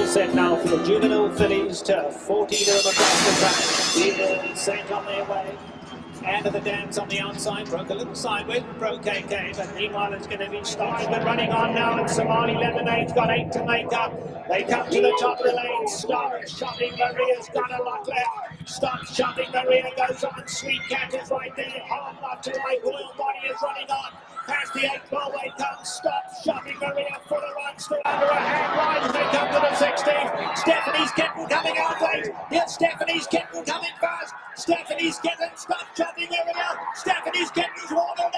all set now for the juvenile fillies to 14 of them across the track. Eagle set on their way. And the dance on the outside, broke a little sideways, broke KK, but meanwhile it's going to be stopped. But running on now, and Somali Lemonade's got 8 to make up. They come to the top of the lane, stop, Shopping Maria's got a lot left. Stop, Shopping Maria goes on, Sweet Cat is right there, hard not to right, Royal Body is running on. Past the 8 ball weight comes, stop, Shopping Maria for the run, still under a hand line as they come to the 16th. Stephanie's Kitten coming out late, here's Stephanie's Kitten coming fast. Stephanie's Kitten, stop, Shopping Maria, Stephanie's Kitten's water.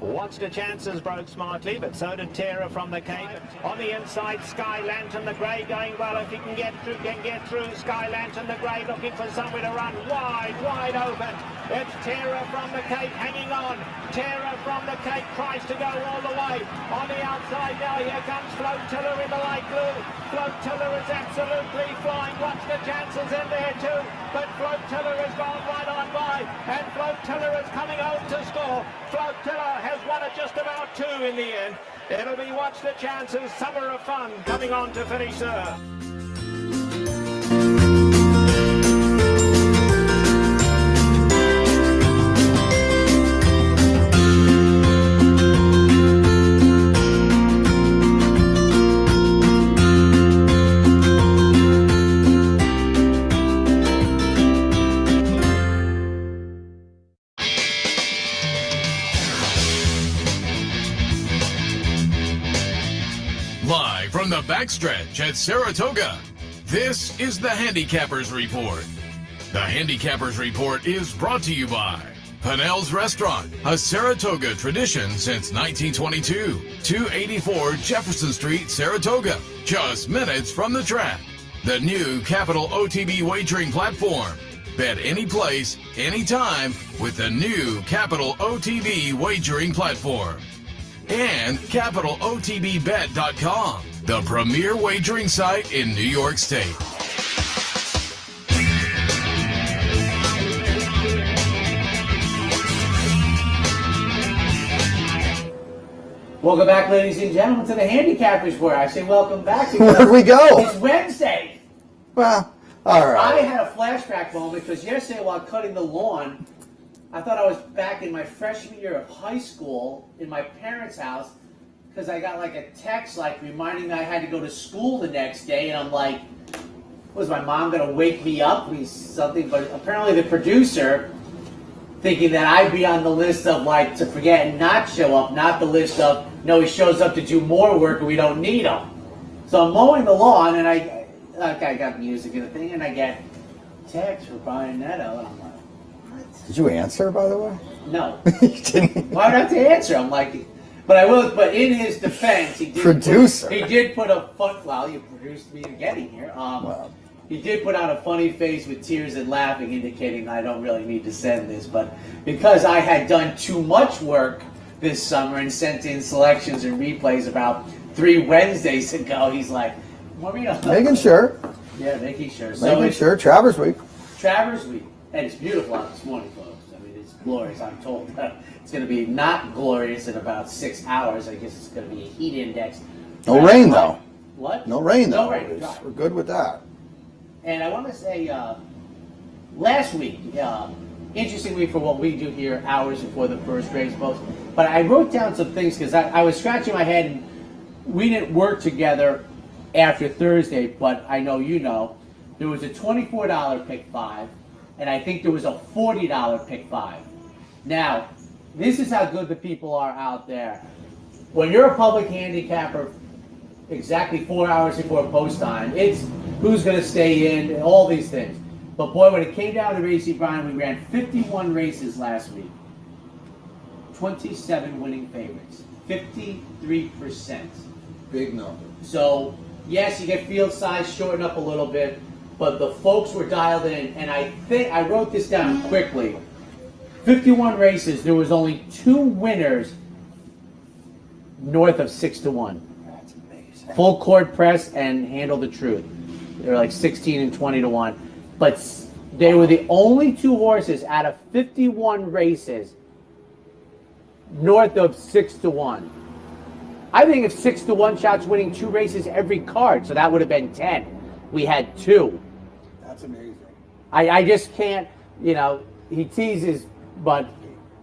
Watched the chances, broke smartly, but so did Terror from the Cape. On the inside, Sky Lantern the Grey going well. If he can get through, Sky Lantern the Grey looking for somewhere to run. Wide open. It's Terror from the Cape hanging on. Terror from the Cape tries to go all the way. On the outside now, here comes Flotilla in the light blue. Flotilla is absolutely flying. Watch the chances in there too. But Flotilla has gone right on by. And Flotilla is coming home to score. Flotilla has won it just about 2 in the end. It'll be Watch the Chances, Summer of Fun coming on to finish her. Live from the backstretch at Saratoga, this is the Handicappers Report. The Handicappers Report is brought to you by Pinnell's Restaurant, a Saratoga tradition since 1922. 284 Jefferson Street, Saratoga, just minutes from the track. The new Capital OTB wagering platform. Bet any place, anytime with the new Capital OTB wagering platform. And CapitalOTBBet.com, the premier wagering site in New York State. Welcome back, ladies and gentlemen, to the Handicappers Report. I say welcome back. Where'd we go? It's Wednesday. Well, all right. I had a flashback moment because yesterday while cutting the lawn, I thought I was back in my freshman year of high school in my parents' house because I got like a text like reminding me I had to go to school the next day, and I'm like, was my mom going to wake me up with something? But apparently the producer, thinking that I'd be on the list of like to forget and not show up, not the list of, no, he shows up to do more work and we don't need him. So I'm mowing the lawn and I got music and a thing, and I get text from Brian Nadeau, and I'm like, Did you answer, by the way? no. You didn't. Why would I have to answer? I'm like, but I will. But in his defense, he did. Producer. He did put a fun. Well, you produced me getting here. Wow. He did put on a funny face with tears and laughing, indicating I don't really need to send this. But because I had done too much work this summer and sent in selections and replays about 3 Wednesdays ago, he's like, Mormino. Making sure. Yeah, making sure. Making sure. Travers Week. Travers Week. And it's beautiful out this morning, folks. I mean, it's glorious. I'm told it's going to be not glorious in about 6 hours. I guess it's going to be a heat index. No rain, though. What? No rain, though. No rain. We're good with that. And I want to say, last week, interesting week for what we do here, hours before the first race post. But I wrote down some things because I was scratching my head, and we didn't work together after Thursday, but I know you know. There was a $24 pick 5. And I think there was a $40 pick 5. Now, this is how good the people are out there. When you're a public handicapper, exactly 4 hours before post time, it's who's going to stay in, and all these things. But boy, when it came down to racing, Brian, we ran 51 races last week. 27 winning favorites. 53%. Big number. So, yes, you get field size shortened up a little bit. but the folks were dialed in, and I think I wrote this down quickly. 51 races, there was only 2 winners north of 6-1. That's amazing. Full court press and Handle the Truth. They were like 16 and 20-1, but they were the only 2 horses out of 51 races north of 6-1. I think if 6-1 shots winning 2 races every card, so that would have been 10. We had 2. That's amazing. I just can't, he teases, but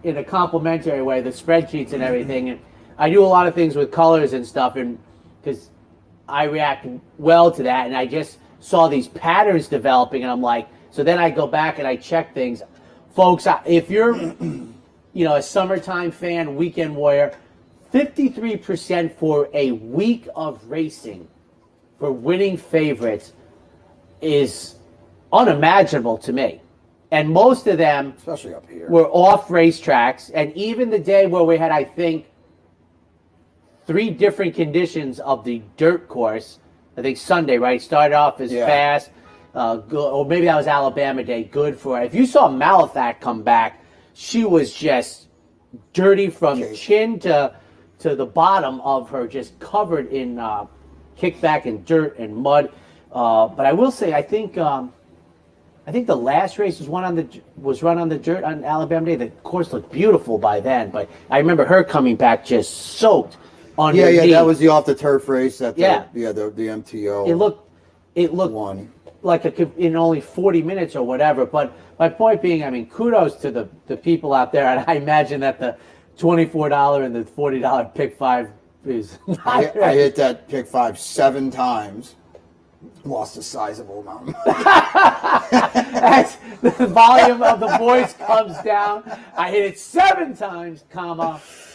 in a complimentary way, the spreadsheets and everything. And I do a lot of things with colors and stuff, and because I react well to that, and I just saw these patterns developing, and I'm like, so then I go back and I check things. Folks, if you're, a summertime fan, weekend warrior, 53% for a week of racing for winning favorites is unimaginable to me. And most of them, Especially up here, were off racetracks. And even the day where we had, I think, 3 different conditions of the dirt course, I think Sunday, right? Started off as fast, good, or maybe that was Alabama Day, good for it. If you saw Malathac come back, she was just dirty from chin to the bottom of her, just covered in kickback and dirt and mud. But I will say, I think the last race was run on the dirt on Alabama Day. The course looked beautiful by then, but I remember her coming back just soaked on her knee. that was the off the turf race that the MTO. It looked won. like in only 40 minutes or whatever. But my point being, I mean, kudos to the people out there, and I imagine that the $24 and the $40 pick 5 is. I hit that pick 5 7 times. Lost a sizable amount. As the volume of the voice comes down, I hit it 7 times,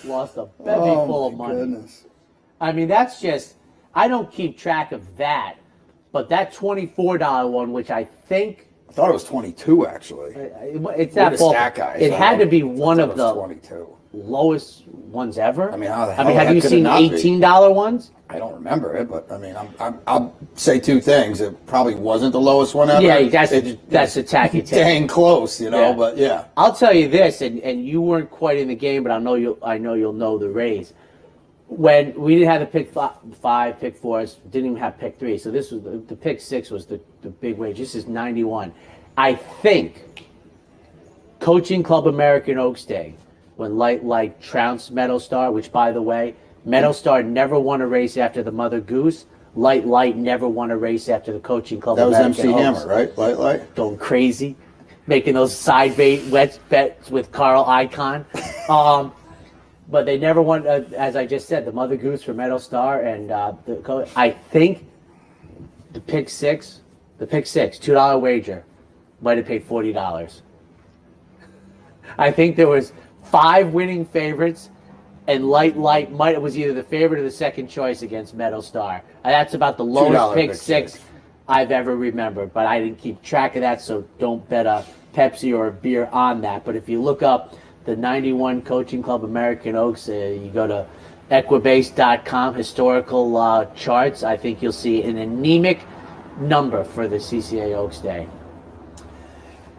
lost a bevy full of money. Goodness. I mean, that's just, I don't keep track of that, but that $24 one, which I think I thought it was 22 actually. it's that We're the ball. stat guys. It had to be one of the 22. lowest ones ever. I mean, how the I hell mean, have that you could seen not be? $18 ones? I don't remember it, but I mean, I'll say 2 things. It probably wasn't the lowest one ever. Yeah, that's a tacky tip. Dang close, Yeah. But yeah. I'll tell you this, and you weren't quite in the game, but I know you'll know the race. When we didn't have the pick 5, pick 4s, didn't even have pick 3. So this was the pick 6 was the big wage. This is 91. I think Coaching Club American Oaks Day, when Light trounced Meadow Star, which by the way, Meadow Star never won a race after the Mother Goose. Light never won a race after the Coaching Club That was American MC Oaks. Hammer, right? Light. Going crazy, making those side bets with Carl Icahn. But they never won, as I just said, the Mother Goose for Meadow Star. And I think the pick 6, $2 wager, might have paid $40. I think there was 5 winning favorites, and Light was either the favorite or the second choice against Meadow Star. And that's about the lowest pick 6 I've ever remembered, but I didn't keep track of that, so don't bet a Pepsi or a beer on that. But if you look up the 91 Coaching Club American Oaks, you go to equibase.com, historical charts, I think you'll see an anemic number for the CCA Oaks Day.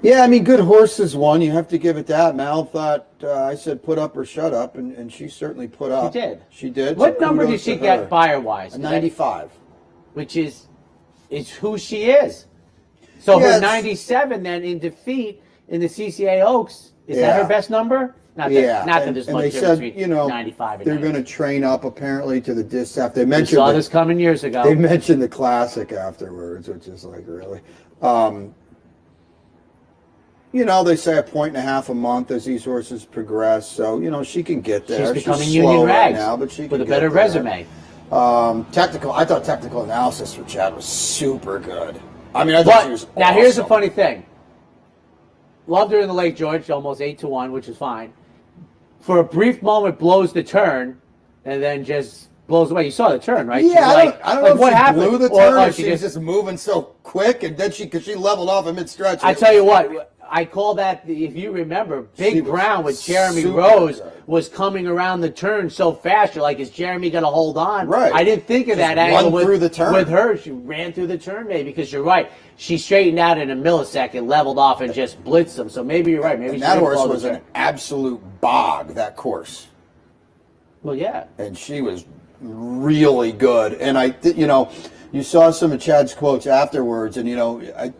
Yeah, I mean, good horses won. You have to give it that. Mal thought I said put up or shut up, and she certainly put up. She did. She did. What so number did kudos she to get her. buyer-wise? A 95. Which is who she is. So Yeah, her it's- 97 then in defeat in the CCA Oaks, is that her best number? Not that there's and much they difference said, between 95 and they're 90. going to train up apparently to the distaff. They We mentioned saw this coming years ago. They mentioned the classic afterwards, which is like really. They say 1.5 a month as these horses progress. So, she can get there. She's becoming slow Union right Rags now, but she can with a get better there. resume. I thought technical analysis for Chad was super good. I mean, I thought she was But now here's the awesome. funny thing. Loved her in the Lake George, almost 8-1, which is fine. For a brief moment, blows the turn, and then just blows away. You saw the turn, right? Yeah, I don't know if what she happened? blew the Or turn or she she was just moving so quick, and then because she leveled off in mid-stretch. I tell you what, I call that, if you remember, She Big was Brown with Jeremy super Rose good. was coming around the turn so fast. You're like, is Jeremy going to hold on? Right. I didn't think of Just that angle run through the turn. with her. She ran through the turn, maybe, because you're right. She straightened out in a millisecond, leveled off, and just blitzed them. So maybe you're right. Maybe And she that did horse blow the was turn. an absolute bog, that course. Well, yeah. And she was really good. And you saw some of Chad's quotes afterwards, and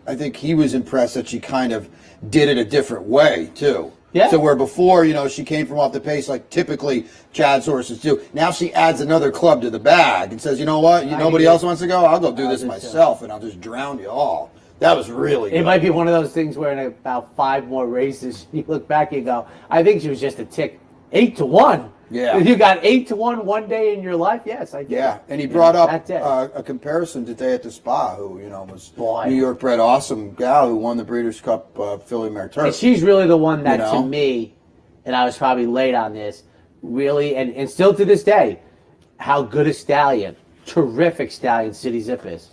I think he was impressed that she kind of did it a different way too. Yeah. So where before, she came from off the pace like typically Chad's horses do. Now she adds another club to the bag and says, you know what? Nobody else wants to go? I'll go do this myself, and I'll just drown you all. That was really good. It might be one of those things where in about 5 more races, you look back and go, I think she was just a tick. 8-1. Yeah. If you got 8-1 one day in your life, yes, I did. Yeah, and he brought up that's it. a comparison today at the Spa, who was Boy. New York bred awesome gal who won the Breeders' Cup Filly Mare Turf. And she's really the one that, You to know? me, and I was probably late on this, really, and still to this day, how good a stallion, terrific stallion City Zip is.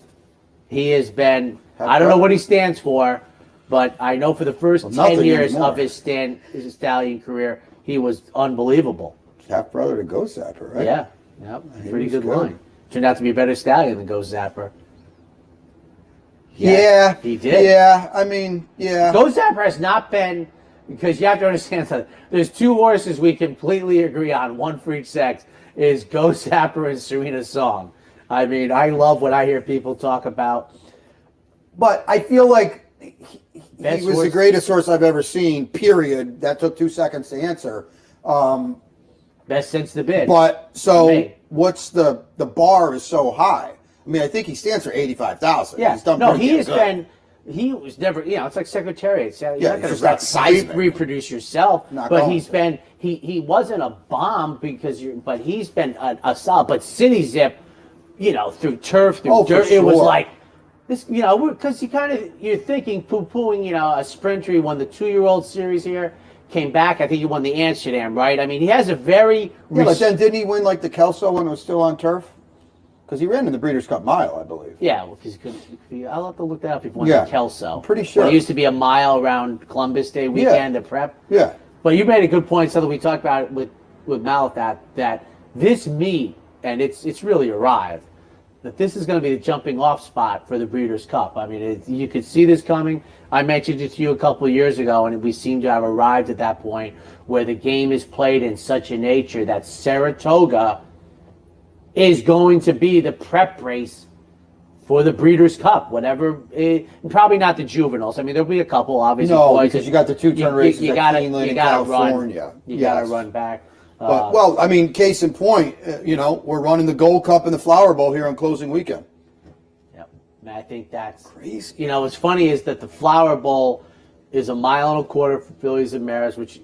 He has been, I don't know what he stands for, but I know for the first 10 nothing years anymore. of his stallion career, he was unbelievable. Half brother to Ghost Zapper, right? Yeah, yep, He pretty was good good. line. Turned out to be a better stallion than Ghost Zapper. Yeah, he did. Yeah, I mean, yeah. Ghost Zapper has not been, because you have to understand something. There's 2 horses we completely agree on, one for each sex, is Ghost Zapper and Serena Song. I mean, I love when I hear people talk about. But I feel like he Best was horse. the greatest horse I've ever seen, period. That took 2 seconds to answer. Best since the bid. But For so me. what's the bar is so high? I mean, I think he stands for 85,000. Yeah, He's done no, pretty he has good. been. He was never, it's like Secretariat. You're Yeah, not he's just going got seismic. to reproduce yourself. Not But going he's to. been. He wasn't a bomb but he's been a solid. But City Zip, through turf, through Oh, for dirt, it was sure. like this. Because you're thinking poo-pooing. A sprinter. He won the 2-year-old series here. Came back. I think he won the Amsterdam, right? I mean, he has a very. Yeah, but then didn't he win like the Kelso when it was still on turf? Because he ran in the Breeders' Cup Mile, I believe. Yeah, because I'll have to look that up if you want Yeah, to Kelso. I'm pretty sure. Well, it used to be a mile around Columbus Day weekend to prep. Yeah. But you made a good point, something we talked about with Mal, that this meet, and it's really arrived, that this is going to be the jumping off spot for the Breeders' Cup. I mean, you could see this coming. I mentioned it to you a couple of years ago, and we seem to have arrived at that point where the game is played in such a nature that Saratoga is going to be the prep race for the Breeders' Cup, probably not the juveniles. I mean, there'll be a couple, obviously. No, boys because that you got the 2-turn races at Keeneland in California. Run, you got to Yes. run back. But, well, I mean, case in point, we're running the Gold Cup and the Flower Bowl here on closing weekend. Yep. And I think that's Crazy. what's funny is that the Flower Bowl is 1.25 miles for fillies and mares, which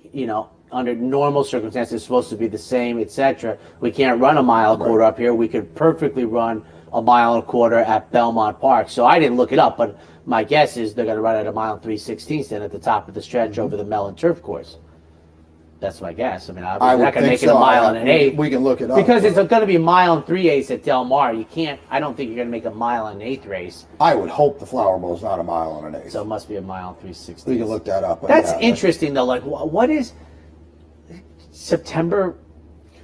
under normal circumstances is supposed to be the same, etc. We can't run 1.25 miles up here. We could perfectly run 1.25 miles at Belmont Park. So I didn't look it up, but my guess is they're going to run at 1 mile and 3/16 then at the top of the stretch over the Mellon Turf Course. That's my guess. I mean, obviously I they're would not going to think make it so. 1 mile and an eighth. We can look it up. Because it's going to be 1 mile and 3/8 at Del Mar. I don't think you're going to make 1 mile and an eighth race. I would hope the Flower Bowl is not 1 mile and an eighth. So it must be 1 mile and 3/16. We can look that up. That's Yeah, interesting though. Like, what is September?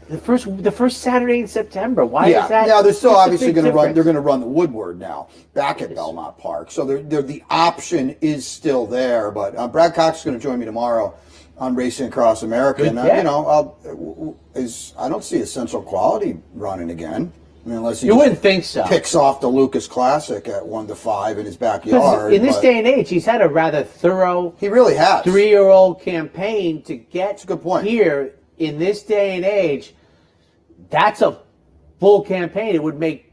The first Saturday in September. Why is that? Now they're still such a obviously big going to run. difference? They're going to run the Woodward now back at Belmont Park. So the option is still there. But Brad Cox is going to join me tomorrow on Racing Across America. Good And catch. I don't see Essential Quality running again. I mean, unless he You just wouldn't think so. picks off the Lucas Classic at 1-5 in his Because backyard. in this but day and age, he's had a rather thorough he really has 3-year-old campaign to get a good point. here. In this day and age, that's a full campaign. It would make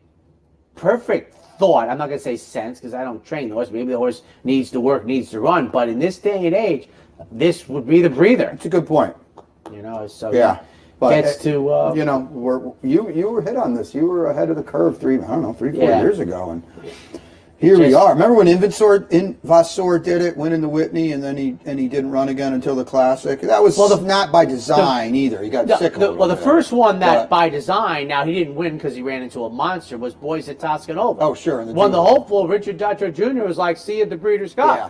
perfect thought. I'm not going to say sense because I don't train the horse. Maybe the horse needs to work, needs to run. But in this day and age, this would be the breather. It's a good point. So Yeah. But gets to you were hit on this. You were ahead of the curve 4 Yeah. years ago, and here we are. Remember when Vasseur did it, winning the Whitney, and then he didn't run again until the Classic. That was not by design either. He got sick. the first one that by design. Now he didn't win because he ran into a monster. Was Boys at Toscanova. Oh, sure. Won the hopeful Richard Dutcher Jr. was like, see you at the Breeders' Cup. Yeah.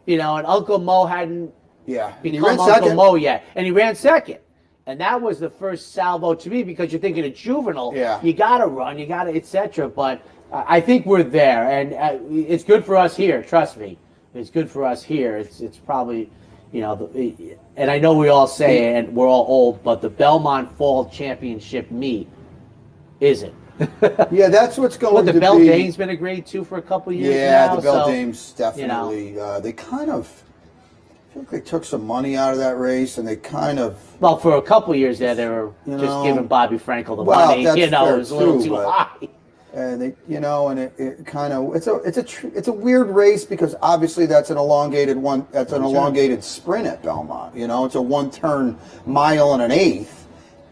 and Uncle Mo hadn't Yeah. And he become ran Uncle second. Mo yet, and he ran second. And that was the first salvo to me because you're thinking of juvenile. Yeah. You got to run, you got to, etc. But I think we're there, and it's good for us here. Trust me, it's good for us here. It's probably, and I know we all say it, and we're all old, but the Belmont Fall Championship meet isn't. Yeah, that's what's going But the to Belle be. Dame's been a grade 2 for a couple years Yeah, now. the Belle so, Dames definitely. They kind of. I feel like they took some money out of that race, and they kind of. Well, for a couple years there, they were just giving Bobby Frankel the money. That's It fair was a little too but- high. And they, and it kind of it's a weird race because obviously that's an elongated one. That's an elongated sprint at Belmont. It's a 1 turn mile and an eighth,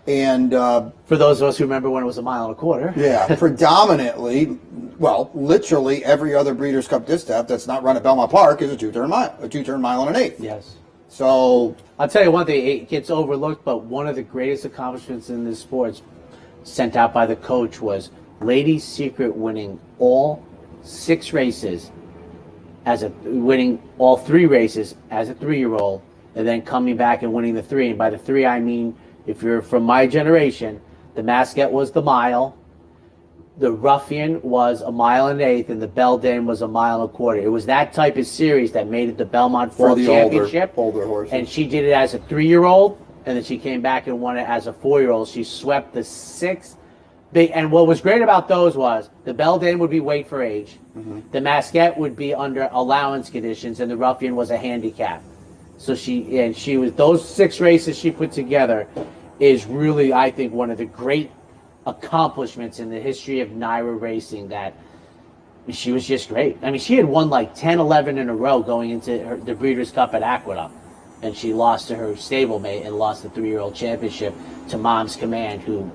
and For those of us who remember when it was a mile and a quarter. yeah, predominantly, well, literally every other Breeders' Cup distaff that's not run at Belmont Park is a 2-turn mile and an eighth. Yes. So I'll tell you one thing, it gets overlooked, but one of the greatest accomplishments in this sport sent out by the coach was Lady Secret winning all 6 races winning all 3 races as a 3-year-old, and then coming back and winning the 3. And by the 3, I mean, if you're from my generation, the Mascot was the mile, the Ruffian was a mile and an eighth, and the Belle Dame was a mile and a quarter. It was that type of series that made it the Belmont for Fall the Championship. older horses. And she did it as a 3-year-old, and then she came back and won it as a 4-year-old. She swept the 6 big. And what was great about those was the Belle Dame would be weight for age, the Mascot would be under allowance conditions, and the Ruffian was a handicap. So she was those 6 races she put together is really, I think, one of the great accomplishments in the history of NYRA racing. That she was just great. I mean, she had won like 10, 11 in a row going into the Breeders' Cup at Aqueduct, and she lost to her stablemate and lost the 3-year-old championship to Mom's Command, who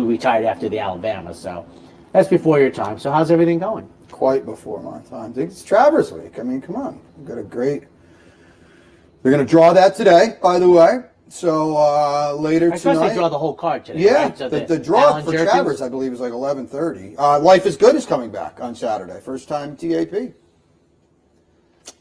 retired after the Alabama. So that's before your time. So how's everything going? Quite before my time. It's Travers Week. I mean, come on. We've got a great. They're going to draw that today, by the way. So later I suppose tonight. they draw the whole card today. Yeah, right? So the draw Alan for Jerkins- Travers, I believe, is like 11:30. Life is Good is coming back on Saturday. First time TAP.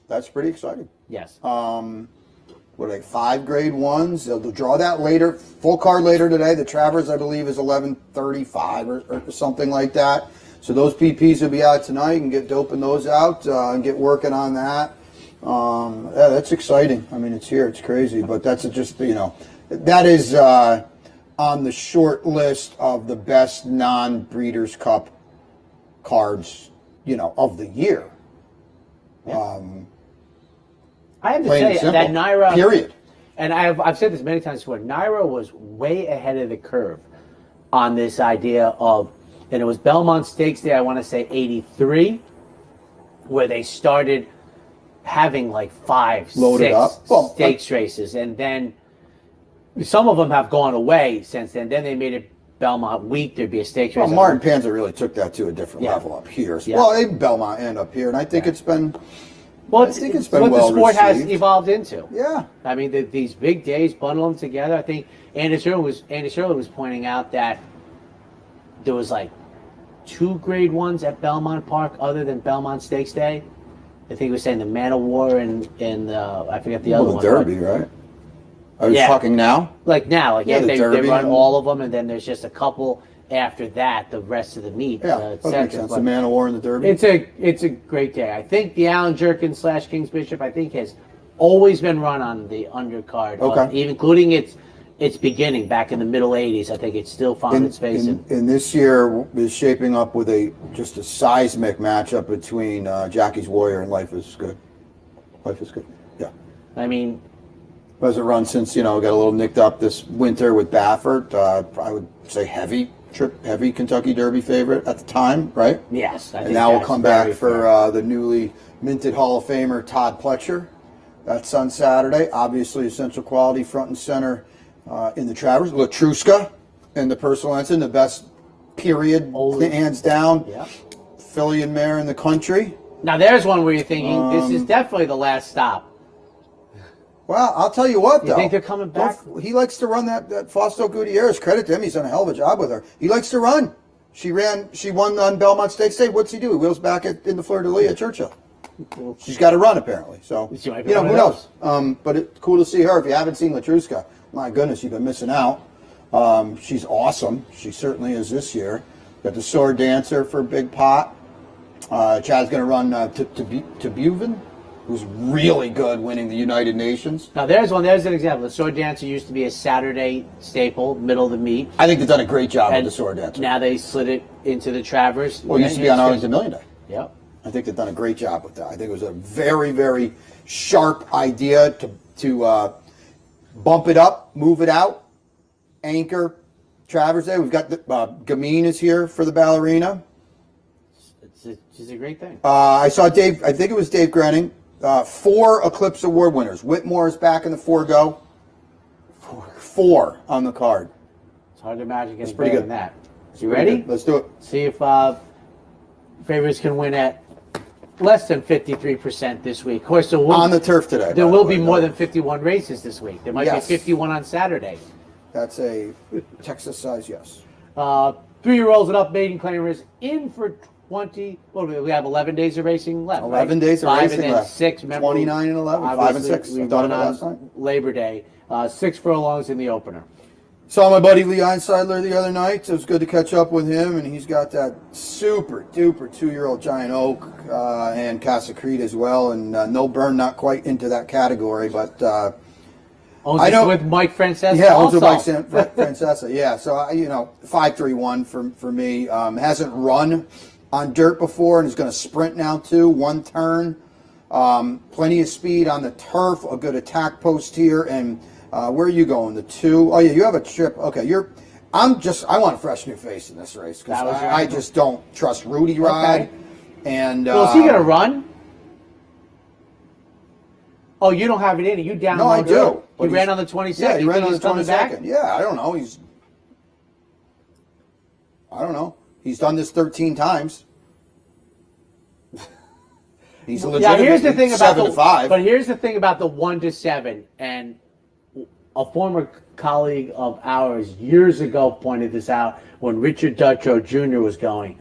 That's pretty exciting. Yes. What are they, 5 grade 1s? They'll draw that later. Full card later today. The Travers, I believe, is 11:35 or something like that. So those PPs will be out tonight. You can get doping those out and get working on that. Yeah, that's exciting. I mean, it's here. It's crazy. But that's just, that is on the short list of the best non-Breeders' Cup cards, of the year. Yeah. I have to Plain and say that simple. NYRA, Period. and I've said this many times before, NYRA was way ahead of the curve on this idea of, and it was Belmont Stakes Day, I want to say 83, where they started having like 5, Loaded 6 up. Well, stakes races, and then some of them have gone away since then. Then they made it Belmont Week, there'd be a stakes race. Well, Martin Panzer really took that to a different Yeah. level up here. Yeah. Well, even Belmont and up here, and I think it's been. Well, I think it's been what well the sport has received. evolved into. Yeah. I mean, these big days, bundle them together. I think Andy Shirley was pointing out that there was like 2 grade 1s at Belmont Park other than Belmont Stakes Day. I think he was saying the Man of War and I forget the other Well, one. the Derby, right? Are you Yeah. talking now? Like now, Yeah, the they Derby run and- all of them, and then there's just a couple after that, the rest of the meet, Yeah, et that makes cetera. sense. But The Man of War and the Derby. it's a great day. I think the Alan Jerkins / Kings Bishop, I think, has always been run on the undercard, Okay. even including its beginning back in the middle '80s. I think it's still found its space. And this year is shaping up with just a seismic matchup between Jackie's Warrior and Life is Good. Life is Good. Yeah. I mean, Has it run since, got a little nicked up this winter with Baffert. I would say heavy Kentucky Derby favorite at the time, right? yes. I think And now we'll that's come back very for fair. the newly minted Hall of Famer Todd Pletcher. That's on Saturday. Obviously, Essential Quality front and center in the Travers. Latruska in the Personal Ensign, the best period, hands down. Yeah. Filly and mare in the country. Now there's one where you're thinking this is definitely the last stop. Well, I'll tell you what, though. You think they're coming back? He likes to run that Fausto Gutierrez. Credit to him. He's done a hell of a job with her. He likes to run. She won on Belmont Stakes Day. What's he do? He wheels back in the Fleur de Lis at Churchill. She's got to run apparently. So She might be who one of knows? But it's cool to see her. If you haven't seen Latruska, my goodness, you've been missing out. She's awesome. She certainly is this year. Got the sword dancer for Big Pot. Chad's going to run to Buven, who's really good, winning the United Nations. Now there's an example. The sword dancer used to be a Saturday staple, middle of the meet. I think they've done a great job with the sword dancer. Now they slid it into the Travers. Well, it used to be on Arlington Million Day. Yep. I think they've done a great job with that. I think it was a very, very sharp idea to bump it up, move it out, anchor Travers Day. We've got Gamine is here for the ballerina. It's a great thing. I saw Dave. I think it was Dave Grenning. 4 Eclipse Award winners. Whitmore is back in the 4-go. 4 on the card. It's hard to imagine getting pretty better good. than that. You ready? Good. Let's do it. See if favorites can win at less than 53% this week. Of course, there will, On the turf today. there will be more than 51 races this week. There might Yes. be 51 on Saturday. That's a Texas size yes. 3-year-olds and up maiden claimers in for 20. What do we have? 11 days of racing left. 11 right? days of 5 racing and then left. 6. Remember, 29 and 11. 5 and obviously 6. We I thought run of it on last night. Labor Day. 6 furlongs in the opener. Saw my buddy Lee Einseidler the other night. So it was good to catch up with him, and he's got that super duper 2-year-old Giant Oak and Casa Creed as well, and No Burn not quite into that category, but I know with Mike Francesa. yeah, also Mike Francesa. Yeah, so 5-3-1 for me. Hasn't run on dirt before and is going to sprint now too. 1 turn, plenty of speed on the turf. A good attack post here, and where are you going? The 2? Oh yeah, you have a trip. Okay, I want a fresh new face in this race because I just don't trust Rudy Rod. Okay. And Well, is he going to run? Oh, you don't have it in it. You downloaded it. No, I do. He ran on the 22nd. Yeah, he You ran think on the he's coming 22nd. back? Yeah, I don't know. He's done this 13 times. He's legitimately here's the thing about 7 to 5. But here's the thing about the 1 to 7, and a former colleague of ours years ago pointed this out when Richard Dutrow Jr. was going.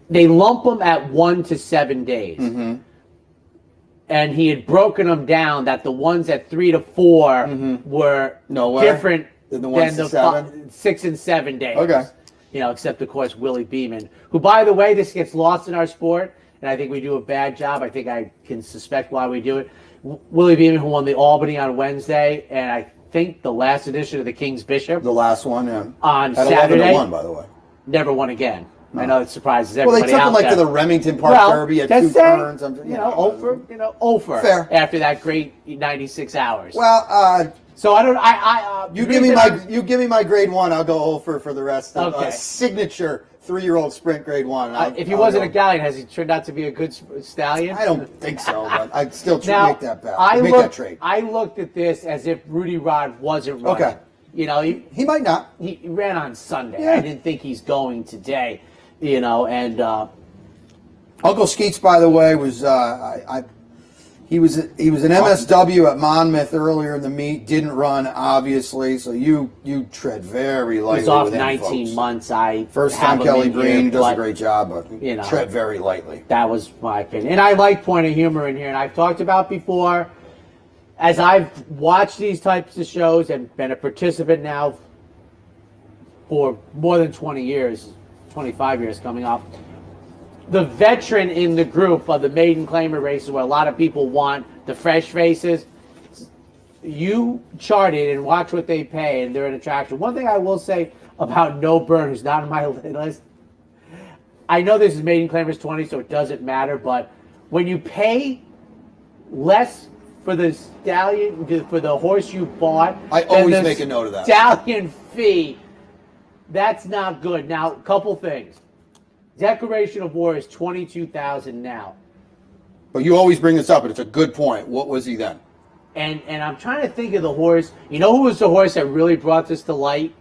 They lump them at 1 to 7 days. Mm-hmm. And he had broken them down that the ones at 3 to 4 were different than the ones to 7? 6 and 7 days. Okay. Except of course Willie Beeman, who, by the way, this gets lost in our sport, and I think we do a bad job. I think I can suspect why we do it. Willie Beeman, who won the Albany on Wednesday, and I think the last edition of the King's Bishop. The last one, yeah. On At Saturday. 11-1, by the way. Never won again. No. I know it surprises Well, everybody. they took him out there. To the Remington Park Derby at 2 turns. Over. Fair. After that great 96 hours. Well, so I don't. you give me my grade 1. I'll go over for the rest of signature 3-year-old sprint grade 1. If he wasn't a galleon, has he turned out to be a good stallion? I don't think so, but I'd still make that bet. That trade. I looked at this as if Rudy Rod wasn't running. Okay. He might not. He ran on Sunday. Yeah. I didn't think he's going today. And Uncle Skeets, by the way, was he was an MSW at Monmouth earlier in the meet. Didn't run, obviously. So you tread very lightly. He's off with him, 19 folks. months. First time Kelly Green does a great job, but tread very lightly. That was my opinion. And I like point of humor in here. And I've talked about before, as I've watched these types of shows and been a participant now for more than 20 years, 25 years coming up, the veteran in the group of the maiden claimer races where a lot of people want the fresh faces, you chart it and watch what they pay, and they're an attraction. One thing I will say about No Burn, who's not on my list, I know this is maiden claimers 20, so it doesn't matter, but when you pay less for the stallion, for the horse you bought, I always make a note of that. Stallion fee, that's not good. Now, a couple things. Declaration of War is $22,000 now. But you always bring this up, and it's a good point. What was he then? And I'm trying to think of the horse. You know who was the horse that really brought this to light?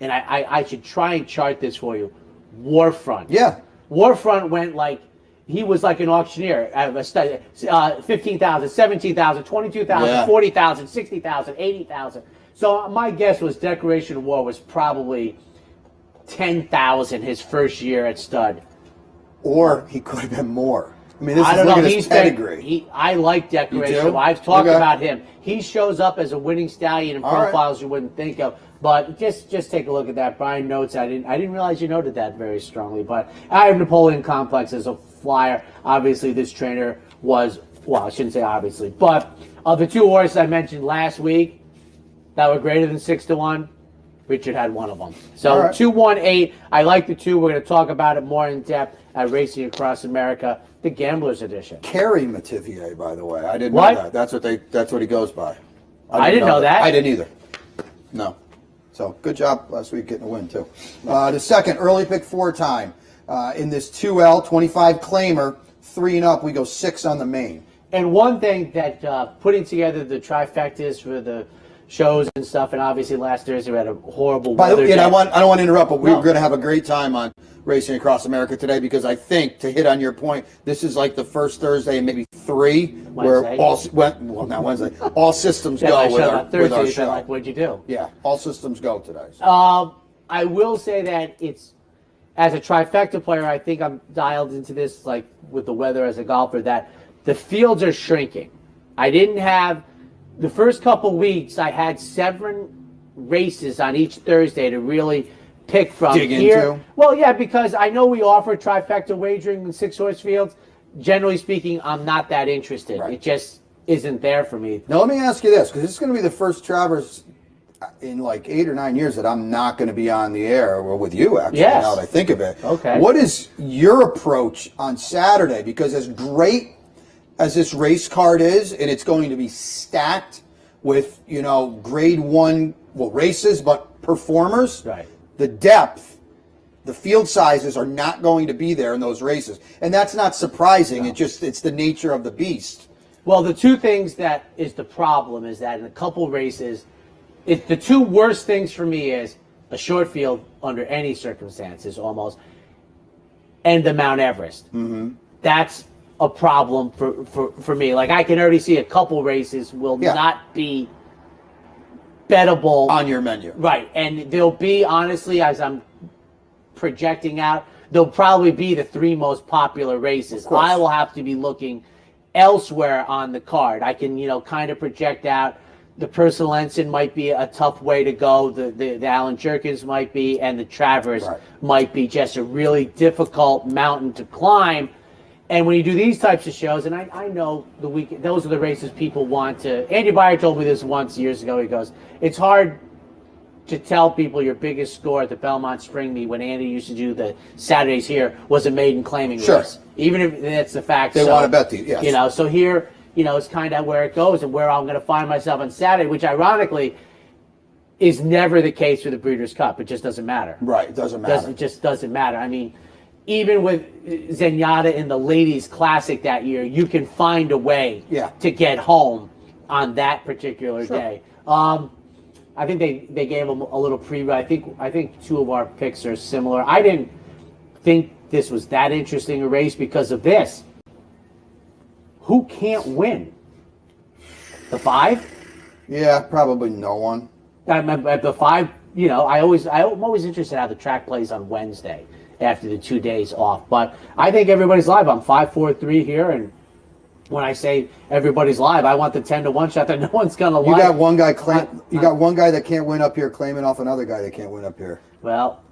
And I should try and chart this for you. Warfront. Yeah. Warfront went like, he was like an auctioneer. 15,000, 17,000, 22,000, 40,000, 60,000, 80,000. So my guess was Declaration of War was probably 10,000 his first year at stud. Or he could have been more. I mean, this I is don't look know. at his pedigree. I like Decoration. You do? I've talked Okay. about him. He shows up as a winning stallion in All right. profiles you wouldn't think of. But just take a look at that. Brian notes. I didn't realize you noted that very strongly. But I have Napoleon Complex as a flyer. Obviously, this trainer was, well, I shouldn't say obviously, but of the two horses I mentioned last week that were greater than 6-1, Richard had one of them. So All right. 218. I like the two. We're going to talk about it more in depth at Racing Across America, the Gamblers Edition. Carrie Mativier, by the way. I didn't What? know that. That's what he goes by. I didn't know that. I didn't either. No. So good job last week getting a win too. The second early pick 4 time in this 2L 25 claimer, 3 and up. We go 6 on the main. And one thing that putting together the trifectas for the shows and stuff, and obviously last Thursday we had a horrible By the weather way, day. I don't want to interrupt, but No. we're going to have a great time on Racing Across America today because I think, to hit on your point, this is like the first Thursday in maybe 3 where not Wednesday, all systems Yeah, go my with show our, on Thursday, with our so show. like, what'd you do? Yeah, all systems go today. So. I will say that it's, as a trifecta player, I think I'm dialed into this, like with the weather as a golfer, that the fields are shrinking. I didn't have, the first couple weeks, I had 7 races on each Thursday to really pick from. Dig Here, into? well, yeah, because I know we offer trifecta wagering in 6-horse fields. Generally speaking, I'm not that interested. Right. It just isn't there for me. Now, let me ask you this, because this is going to be the first Travers in like 8 or 9 years that I'm not going to be on the air, or with you, actually, Yes. now that I think of it. Okay. What is your approach on Saturday? Because as great as this race card is, and it's going to be stacked with, grade 1, races, but performers, Right. the depth, the field sizes are not going to be there in those races. And that's not surprising. No. It's the nature of the beast. Well, the two things that is the problem is that in a couple races, the two worst things for me is a short field under any circumstances almost, and the Mount Everest. Mm-hmm. That's a problem for me. Like, I can already see a couple races will not be bettable on your menu. Right. And they'll be, honestly, as I'm projecting out, they'll probably be the 3 most popular races. I will have to be looking elsewhere on the card. I can, kind of project out the Personal Ensign might be a tough way to go. The Alan Jerkins might be, and the Travers might be just a really difficult mountain to climb. And when you do these types of shows, and I know those are the races people want to. Andy Beyer told me this once years ago. He goes, it's hard to tell people your biggest score at the Belmont Spring Meet when Andy used to do the Saturdays here was a maiden claiming race. Even if that's the fact. They want to bet you, yes. So here, it's kind of where it goes and where I'm going to find myself on Saturday, which ironically is never the case for the Breeders' Cup. It just doesn't matter. Right, it doesn't matter. It just doesn't matter. I mean, even with Zenyatta in the Ladies Classic that year, you can find a way to get home on that particular day. I think they gave them a little preview. I think 2 of our picks are similar. I didn't think this was that interesting a race because of this. Who can't win? The 5? Yeah, probably no one. The 5, I'm always interested in how the track plays on Wednesday after the 2 days off. But I think everybody's live. I'm 5-4-3 here, and when I say everybody's live, I want the 10-1 shot that no one's gonna like. You got one guy got one guy that can't win up here claiming off another guy that can't win up here. Well,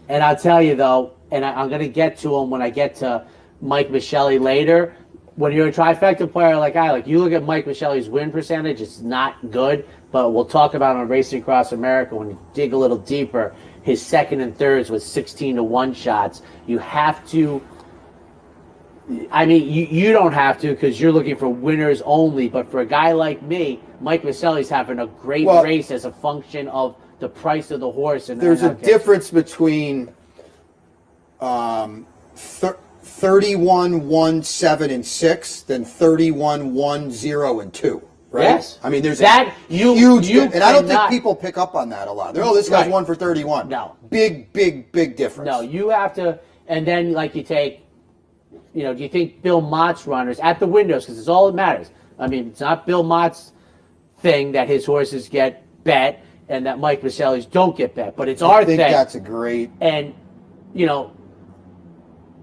and I'll tell you though, and I'm gonna get to him when I get to Mike Michelli later. When you're a trifecta player like you look at Mike Michelli's win percentage, it's not good, but we'll talk about it on Racing Across America when you dig a little deeper. His second and thirds with 16-1 shots. You have to, I mean, you don't have to because you're looking for winners only, but for a guy like me, Mike Michelli's having a great race as a function of the price of the horse. And there's a difference between 31-1-7-6 than 31-1-0-2, right? Yes. I mean, there's that huge, and I don't think people pick up on that a lot. This guy's 1 for 31. No. Big difference. No, you have to, and then you take, do you think Bill Mott's runners at the windows, because it's all that matters. I mean, it's not Bill Mott's thing that his horses get bet and that Mike Michelli's don't get bet, but it's our thing. I think that's a great. And,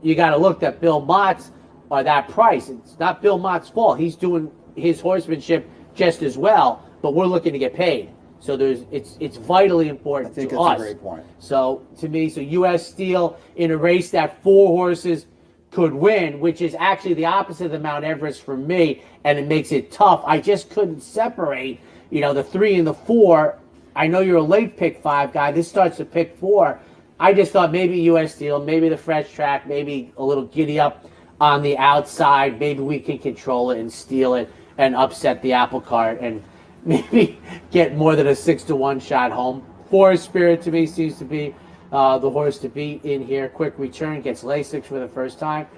you got to look that Bill Mott's are that price. It's not Bill Mott's fault. He's doing his horsemanship just as well, but we're looking to get paid. So it's vitally important I think to that's us. a great point. So to me, U.S. Steel in a race that 4 horses could win, which is actually the opposite of the Mount Everest for me, and it makes it tough. I just couldn't separate, the 3 and the 4. I know you're a late pick 5 guy. This starts to pick 4. I just thought maybe U.S. Steel, maybe the fresh track, maybe a little giddy up on the outside. Maybe we can control it and steal it and upset the apple cart and maybe get more than a 6-1 shot home. 4 Spirit to me seems to be the horse to beat in here. Quick Return gets Lasix for the first time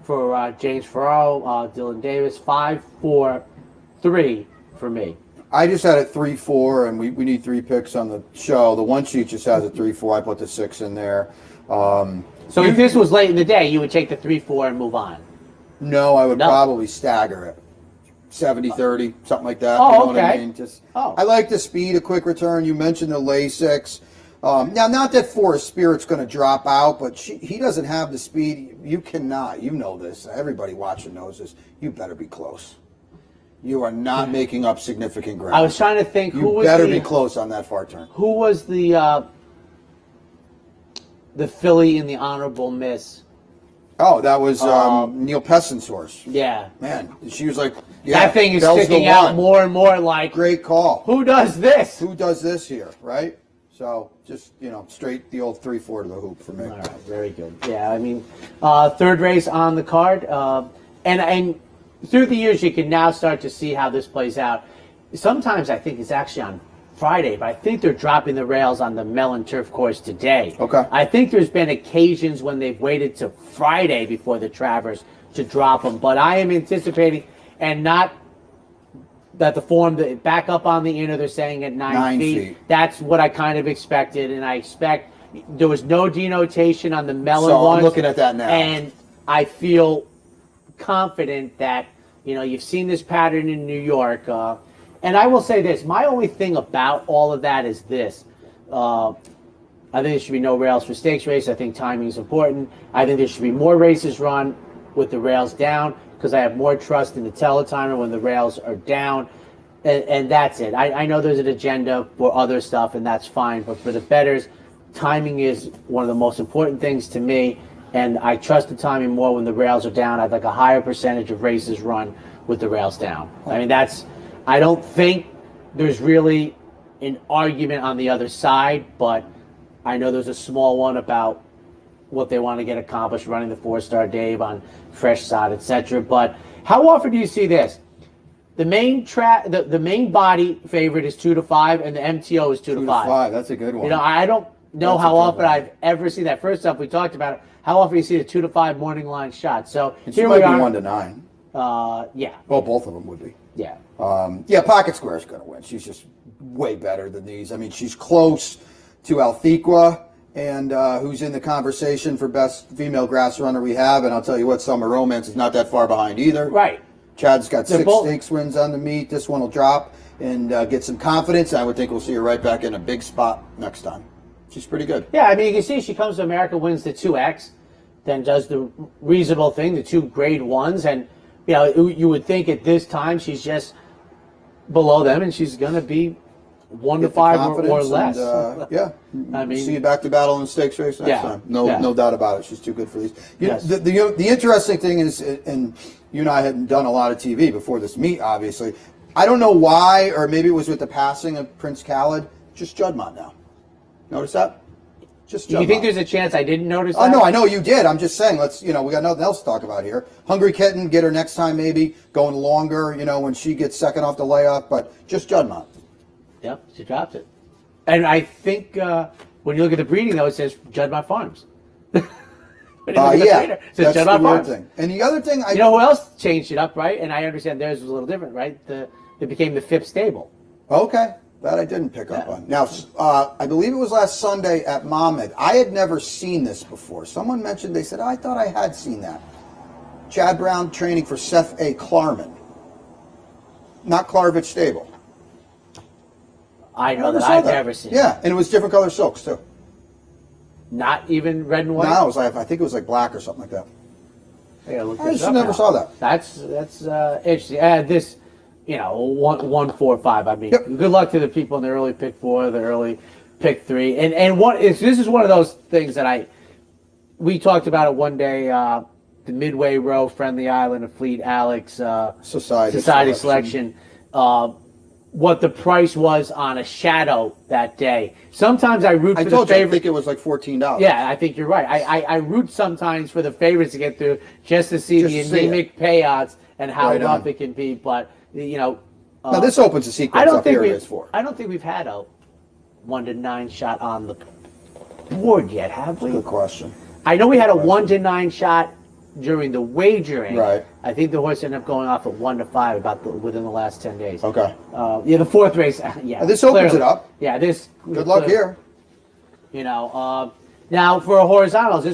for James Farrow, Dylan Davis. 5, 4, 3 for me. I just had it 3-4, and we need 3 picks on the show. The one sheet just has a 3-4. I put the 6 in there. So if this was late in the day, you would take the 3-4 and move on? No, I would probably stagger it. 70-30, something like that. Oh, you know okay. what I mean? I like the speed of Quick Return. You mentioned the Lasix. Now, not that Forest Spirit's going to drop out, but he doesn't have the speed. You cannot. You know this. Everybody watching knows this. You better be close. You are not making up significant ground. I was trying to think who was better be close on that far turn. Who was the filly in the honorable miss? Oh, that was Neil Pesson's horse. Yeah. Man, she was like, that thing is sticking out more and more like, great call. Who does this? Who does this here, right? So just, straight the old 3-4 to the hoop for me. All right, very good. Yeah, I mean, third race on the card. And through the years, you can now start to see how this plays out. Sometimes I think it's actually on Friday, but I think they're dropping the rails on the Mellon Turf Course today. Okay. I think there's been occasions when they've waited to Friday before the Travers to drop them, but I am anticipating, and not that the form that back up on the inner, they're saying at 9 feet. That's what I kind of expected, and I expect there was no denotation on the Mellon one. I'm looking at that now. And I feel confident that, you've seen this pattern in New York. And I will say this, my only thing about all of that is this. I think there should be no rails for stakes race. I think timing is important. I think there should be more races run with the rails down because I have more trust in the teletimer when the rails are down. And that's it. I know there's an agenda for other stuff, and that's fine. But for the bettors, timing is one of the most important things to me. And I trust the timing more when the rails are down. I'd like a higher percentage of races run with the rails down. I mean, I don't think there's really an argument on the other side, but I know there's a small one about what they want to get accomplished running the 4-star Dave on fresh side, etc. But how often do you see this? The main the main body favorite is 2-5, and the MTO is 2-5. 2-5, that's a good one. I don't know how often I've ever seen that. First off, we talked about it. How often you see the 2-5 morning line shot? So here we are. 1-9. Yeah. Well, both of them would be. Yeah. Pocket Square's going to win. She's just way better than these. I mean, she's close to Althequa, and who's in the conversation for best female grass runner we have. And I'll tell you what, Summer Romance is not that far behind either. Right. Chad's got 6 stakes wins on the meet. This one will drop and get some confidence. I would think we'll see her right back in a big spot next time. She's pretty good. Yeah, I mean, you can see she comes to America, wins the 2X, then does the reasonable thing, the 2 grade 1s, and you would think at this time she's just below them, and she's going to be 1-5 or less. And, I mean, see you back to battle in the stakes race next time. No doubt about it. She's too good for these. The interesting thing is, and you and I hadn't done a lot of TV before this meet, obviously. I don't know why, or maybe it was with the passing of Prince Khalid. Just Juddmonte now. Notice that? Just Juddmonte. You think there's a chance I didn't notice that? Oh, no, I know you did. I'm just saying, we got nothing else to talk about here. Hungry Kitten, get her next time maybe, going longer, when she gets second off the layup, but just Juddmonte. Yep, she dropped it. And I think when you look at the breeding, though, it says Juddmonte Farms. It says that's the weird thing. And the other thing, you know who else changed it up, right? And I understand theirs was a little different, right? It became the Phipps stable. Okay, that I didn't pick up on. Now, I believe it was last Sunday at Mohammed. I had never seen this before. Someone mentioned, they said, I thought I had seen that. Chad Brown training for Seth A. Klarman. Not Klarvich Stable. I know that I've never seen it. Yeah, and it was different color silks, too. Not even red and white? No, I think it was like black or something like that. I just never saw that. That's interesting. This, 1-4-5. I mean, good luck to the people in the early pick 4, the early pick 3, and this is one of those things that we talked about it one day. The Midway Row, Friendly Island, and Fleet Alex Society Selection. What the price was on a shadow that day. Sometimes I root for the favorite. I think it was like $14. Yeah, I think you're right. I root sometimes for the favorites to get through just to see the anemic payouts and how rough it can be. But now this opens a sequence up here. I don't think we've had a 1-9 shot on the board yet, have we? Good question. I know we had a 1-9 shot during the wagering. Right. I think the horse ended up going off at 1-5 within the last 10 days. Okay. The fourth race. Yeah. This opens it up. Yeah. This. Good luck here. Now for a horizontals,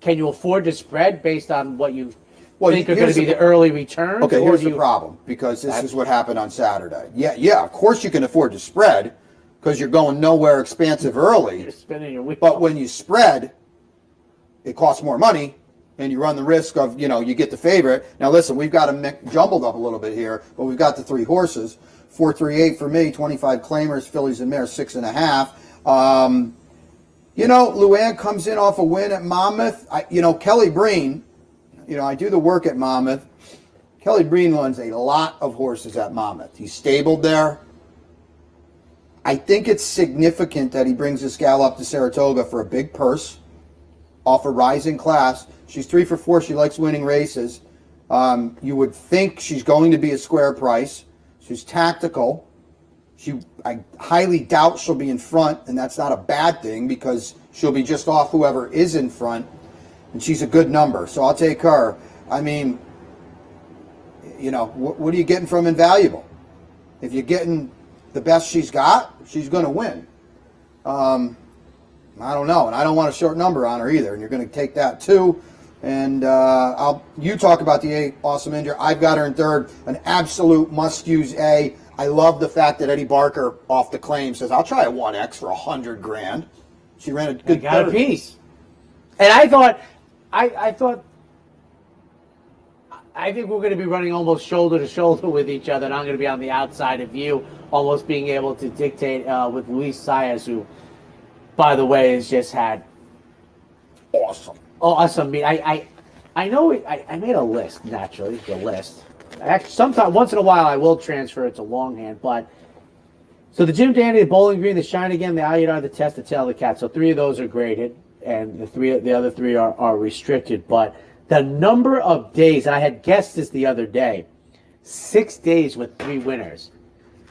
can you afford to spread based on what you think are going to be the early returns? Okay. Here's the problem, because this is what happened on Saturday. Yeah. Of course you can afford to spread because you're going nowhere expansive early. You're spinning your wheels. But when you spread, it costs more money. And you run the risk of, you get the favorite. Now, listen, we've got them jumbled up a little bit here, but we've got the 3 horses. 4-3-8 for me, 25 claimers, fillies and mares, 6.5. Luann comes in off a win at Monmouth. Kelly Breen, I do the work at Monmouth. Kelly Breen runs a lot of horses at Monmouth. He's stabled there. I think it's significant that he brings this gal up to Saratoga for a big purse off a rising class. She's 3 for 4. She likes winning races. You would think she's going to be a square price. She's tactical. I highly doubt she'll be in front, and that's not a bad thing because she'll be just off whoever is in front, and she's a good number. So I'll take her. I mean, what are you getting from Invaluable? If you're getting the best she's got, she's going to win. I don't know, and I don't want a short number on her either, and you're going to take that too. And you talk about the 8, Awesome Injure. I've got her in 3rd, an absolute must-use A. I love the fact that Eddie Barker off the claim says, I'll try a 1X for $100,000. She ran a good got a piece. And I think we're going to be running almost shoulder to shoulder with each other, and I'm going to be on the outside of you, almost being able to dictate with Luis Saez, who, by the way, has just had awesome. I know I made a list, naturally, the list. Actually, once in a while, I will transfer it to longhand, but so the Jim Dandy, the Bowling Green, the Shine Again, the Aludar, the Test, the Tail of the Cat. So 3 of those are graded, and the other 3 are restricted. But the number of days, and I had guessed this the other day, 6 days with 3 winners.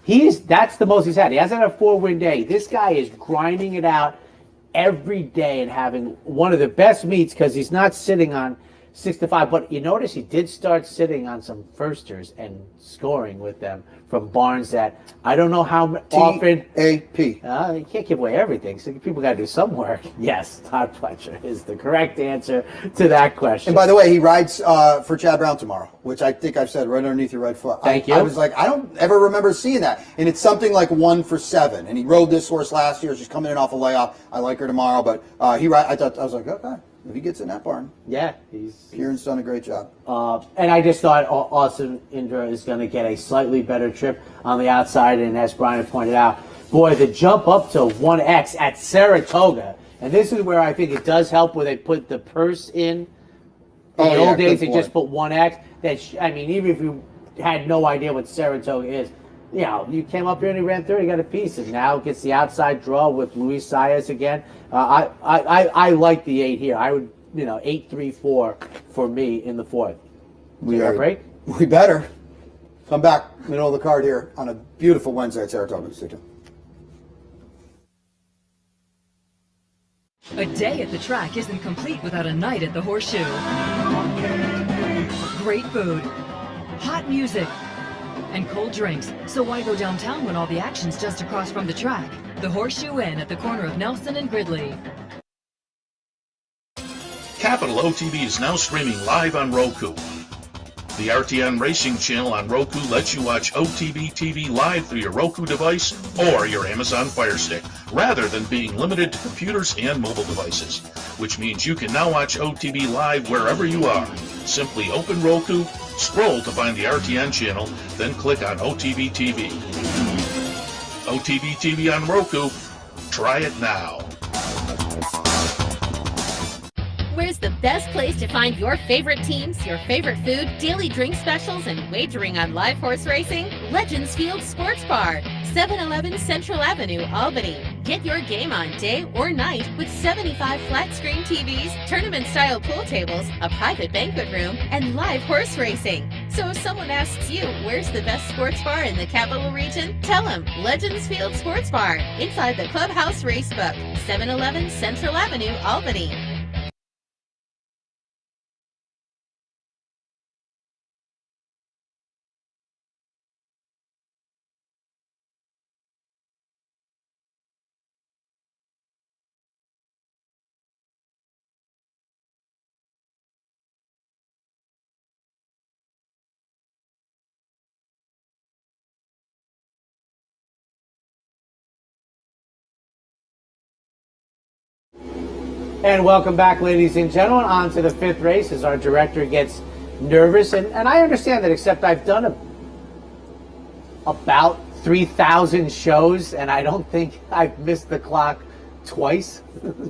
That's the most he's had. He hasn't had a 4-win day. This guy is grinding it out every day and having one of the best meets because he's not sitting on 6-5. But you notice he did start sitting on some firsters and scoring with them from barns that I don't know how often. T-A-P. You can't give away everything, so people got to do some work. Yes, Todd Fletcher is the correct answer to that question. And by the way, he rides for Chad Brown tomorrow, which I think I've said right underneath your right foot. Thank you. I was like, I don't ever remember seeing that. And it's something like 1 for 7. And he rode this horse last year. She's coming in off a layoff. I like her tomorrow, but I was like, okay. If he gets in that barn. Yeah. Kieran's done a great job. And I just thought Awesome Indra is going to get a slightly better trip on the outside. And as Brian pointed out, boy, the jump up to 1X at Saratoga. And this is where I think it does help where they put the purse in. In the old days, they just put 1X. Even if you had no idea what Saratoga is, you came up here and he ran through, he got a piece, and now gets the outside draw with Luis Saez again. I like the 8 here. I would, 8-3-4 for me in the 4th. Break? We better come back middle of the card here on a beautiful Wednesday at Saratoga. Stay tuned. A day at the track isn't complete without a night at the Horseshoe. Great food, hot music, and cold drinks. So why go downtown when all the action's just across from the track? The Horseshoe Inn at the corner of Nelson and Gridley. Capital OTB is now streaming live on Roku. The RTN Racing channel on Roku lets you watch OTB TV live through your Roku device or your Amazon Fire Stick, rather than being limited to computers and mobile devices, which means you can now watch OTB live wherever you are. Simply open Roku, scroll to find the RTN channel, then click on OTB TV. OTB TV on Roku. Try it now. Where's the best place to find your favorite teams, your favorite food, daily drink specials, and wagering on live horse racing? Legends Field Sports Bar, 711 Central Avenue, Albany. Get your game on day or night with 75 flat-screen TVs, tournament-style pool tables, a private banquet room, and live horse racing. So if someone asks you, where's the best sports bar in the capital region? Tell them Legends Field Sports Bar, inside the Clubhouse Racebook, 711 Central Avenue, Albany. And welcome back, ladies and gentlemen, on to the fifth race as our director gets nervous. And I understand that, except I've done about 3,000 shows, and I don't think I've missed the clock twice.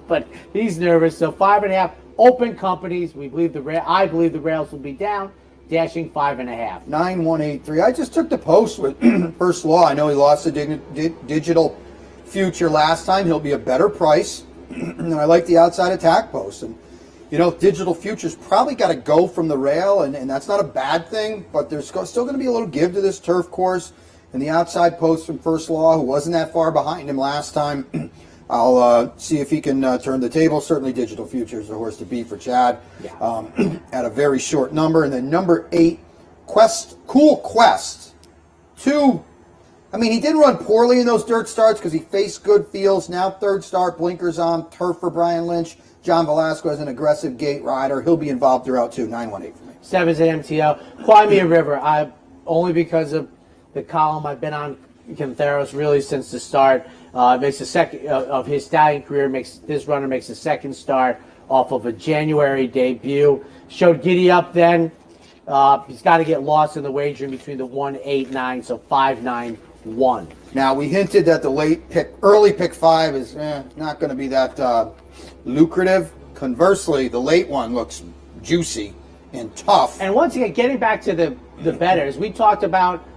But he's nervous. So 5.5 open companies. I believe the rails will be down, dashing 5.5. 9183. I just took the post with First Law. I know he lost the digital future last time. He'll be a better price. And I like the outside attack post. And, you know, digital futures probably got to go from the rail, and that's not a bad thing, but there's still going to be a little give to this turf course. And the outside post from First Law, who wasn't that far behind him last time, I'll see if he can turn the table. Certainly digital futures is a horse to beat for Chad at a very short number. And then number 8, Cool Quest. 2. I mean, he did run poorly in those dirt starts because he faced good fields. Now third start, blinkers on, turf for Brian Lynch. John Velasco is an aggressive gate rider. He'll be involved throughout too. 918 for me. 7's MTL. Crimea River. Only because of the column I've been on Cantheros really since the start. Makes the second of his stallion career. This runner makes a second start off of a January debut. Showed giddy up then. He's got to get lost in the wagering between the 1, 8, 9. So 5, 9. 1. Now, we hinted that the early pick 5 is not going to be that lucrative. Conversely, the late one looks juicy and tough. And once again, getting back to the bettors, we talked about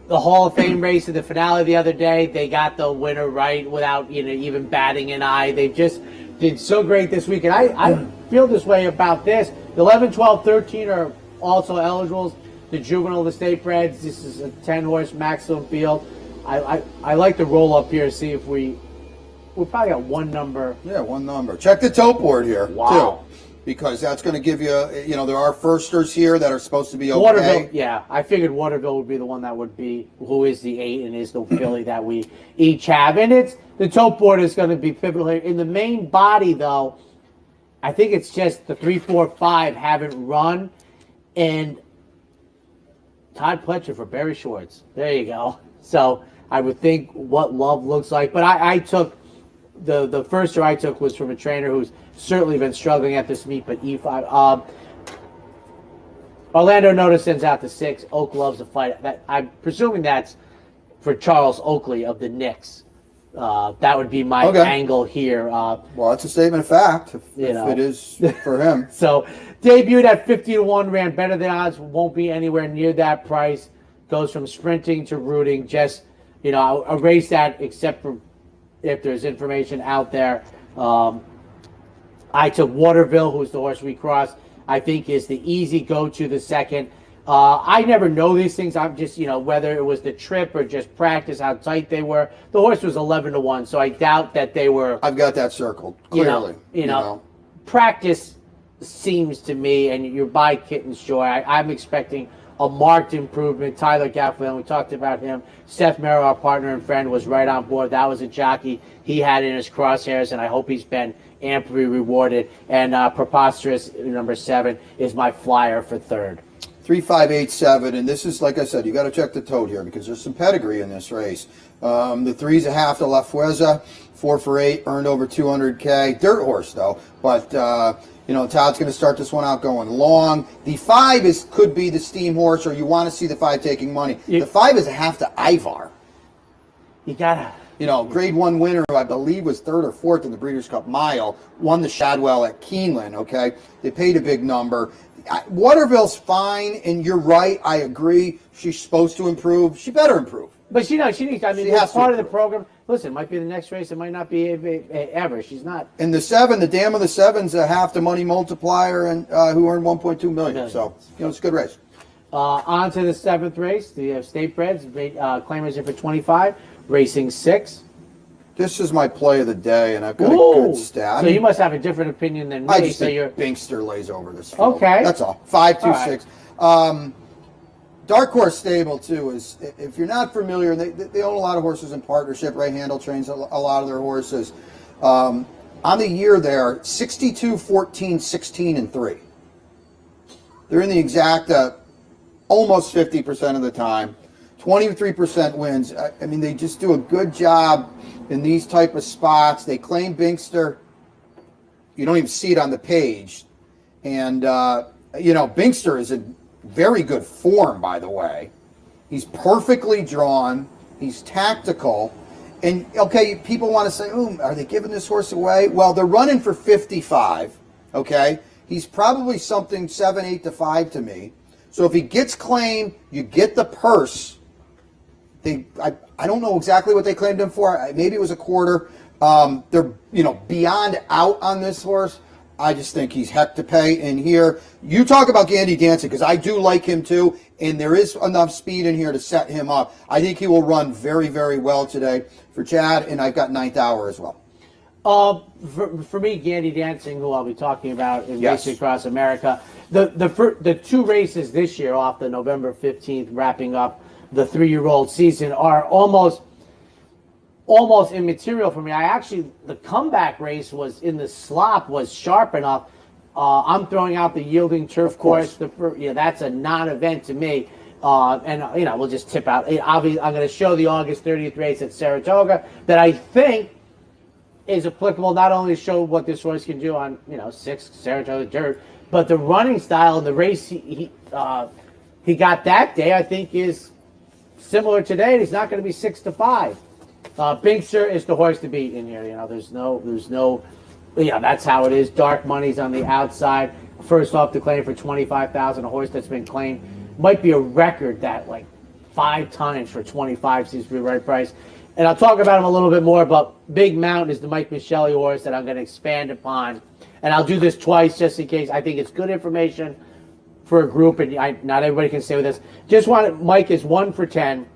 the Hall of Fame race in the finale the other day. They got the winner right without even batting an eye. They just did so great this week. And I feel this way about this. The 11, 12, 13 are also eligibles. The juvenile, the state breds, this is a 10-horse maximum field. I like to roll up here, see if we'll probably got one number. Yeah, one number. Check the tote board here, wow, too, because that's going to give you, there are firsters here that are supposed to be okay. Waterville, yeah, I figured Waterville would be the one that would be, who is the 8 and is the filly that we each have. And the tote board is going to be pivotal here. In the main body, though, I think it's just the 3, 4, 5 haven't run, and Todd Pletcher for Barry Schwartz. There you go. So I would think what love looks like. But I took, the first I took was from a trainer who's certainly been struggling at this meet, but E5. Orlando Noda sends out the 6. Oak loves the fight. I'm presuming that's for Charles Oakley of the Knicks. That would be my angle here. Well, it's a statement of fact, if it is for him. So, debuted at 50-1, ran better than odds, won't be anywhere near that price. Goes from sprinting to rooting, just, a race that, except for if there's information out there. I took Waterville, who's the horse we crossed, I think is the easy go-to the second. I never know these things. I'm just, whether it was the trip or just practice, how tight they were. The horse was 11-1, so I doubt that they were. I've got that circled, clearly. Practice seems to me, and you're by Kitten's Joy, I'm expecting a marked improvement. Tyler Gafflin, we talked about him. Seth Merrill, our partner and friend, was right on board. That was a jockey he had in his crosshairs, and I hope he's been amply rewarded. And Preposterous, number 7, is my flyer for 3rd. 3587, and this is, like I said, you got to check the tote here because there's some pedigree in this race. The 3's a half to La Fueza, 4 for 8, earned over 200K. Dirt horse though, but you know, Todd's going to start this one out going long. The 5 could be the steam horse, or you want to see the 5 taking money. The 5 is a half to Ivar. You gotta. You know, Grade 1 winner, who I believe was 3rd or 4th in the Breeders' Cup Mile, won the Shadwell at Keeneland, okay? They paid a big number. Waterville's fine, and you're right, I agree. She's supposed to improve. She better improve. But she needs, I mean, She that's has to part of the improve. program. Listen, it might be the next race, it might not be ever. She's not. And the 7, the Dam of the 7's a half the money multiplier, and who earned 1.2 million. So, you know, it's a good race. On to the 7th race, the State Breds, claimers in for 25, racing 6. This is my play of the day, and I've got a Ooh, good stat. so you must have a different opinion than me. I just so think you're Binkster lays over this field. Okay. That's all. 5, 2, All right. 6. Dark Horse Stable, too, is, if you're not familiar, they own a lot of horses in partnership. Ray Handel trains a lot of their horses. On the year, they're 62, 14, 16, and 3. They're in the exact almost 50% of the time. 23% wins. I mean, they just do a good job in these type of spots. They claim Binkster. You don't even see it on the page. And, you know, Binkster is in very good form, by the way. He's perfectly drawn. He's tactical. And, okay, people want to say, ooh, are they giving this horse away? Well, they're running for 55, okay? He's probably something 7, 8 to 5 to me. So if he gets claimed, you get the purse. I don't know exactly what they claimed him for. Maybe it was a quarter. They're, you know, beyond out on this horse. I just think he's heck to pay in here. You talk about Gandy Dancing, because I do like him too, and there is enough speed in here to set him up. I think he will run very, very well today for Chad, and I've got 9th Hour as well. For me, Gandy Dancing, who I'll be talking about in Yes. Racing Across America, the 2 races this year off the November 15th, wrapping up the 3-year-old season, are almost immaterial for me. The comeback race was in the slop was sharp enough. I'm throwing out the Yielding Turf course. That's a non-event to me. And, you know, we'll just tip out. Obviously, I'm going to show the August 30th race at Saratoga that I think is applicable not only to show what this horse can do on, you know, 6 Saratoga dirt, but the running style and the race he got that day, I think, is similar today. And he's not going to be 6 to 5. Binkster is the horse to beat in here. You know, there's no, yeah, that's how it is. Dark money's on the outside. First off, to claim for $25,000, a horse that's been claimed might be a record that like 5 times for 25 seems to be the right price. And I'll talk about him a little bit more, but Big Mountain is the Mike Michelli horse that I'm going to expand upon. And I'll do this twice just in case. I think it's good information for a group, and not everybody can stay with us. Mike is 1 for 10.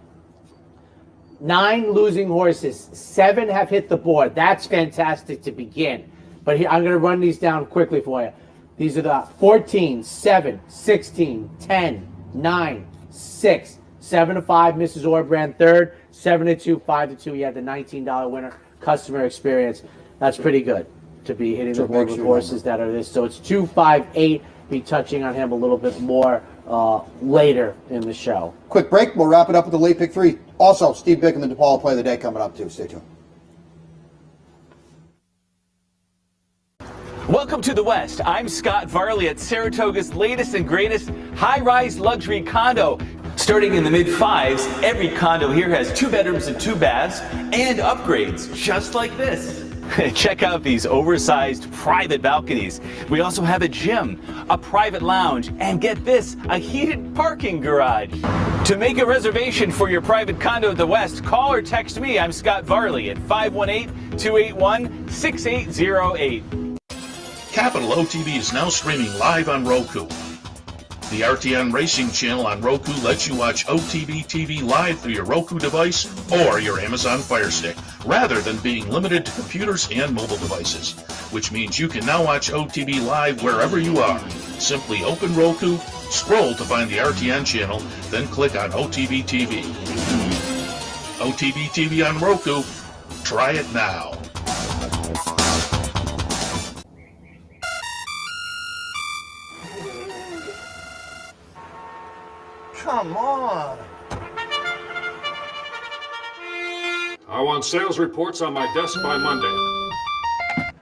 9 losing horses. 7 have hit the board. That's fantastic to begin. But here, I'm going to run these down quickly for you. These are the 14, 7, 16, 10, 9, 6, 7 to 5, Mrs. Orbrand third, 7 to 2, 5 to 2. You had the $19 winner. Customer experience. That's pretty good to be hitting the board with horses that are this. So it's 2, 5, 8. Be touching on him a little bit more later in the show. Quick break. We'll wrap it up with the late pick 3. Also, Steve Bick and the DePaul play of the day coming up too. Stay tuned. Welcome to the West. I'm Scott Varley at Saratoga's latest and greatest high-rise luxury condo. Starting in the mid-5s, every condo here has 2 bedrooms and 2 baths and upgrades just like this. Check out these oversized private balconies. We also have a gym, a private lounge, and get this, a heated parking garage. To make a reservation for your private condo at the West, call or text me. I'm Scott Varley at 518-281-6808. Capital OTB is now streaming live on Roku. The RTN Racing channel on Roku lets you watch OTB TV live through your Roku device or your Amazon Fire Stick, rather than being limited to computers and mobile devices, which means you can now watch OTB live wherever you are. Simply open Roku, scroll to find the RTN channel, then click on OTB TV. OTB TV on Roku. Try it now. Come on. I want sales reports on my desk by Monday.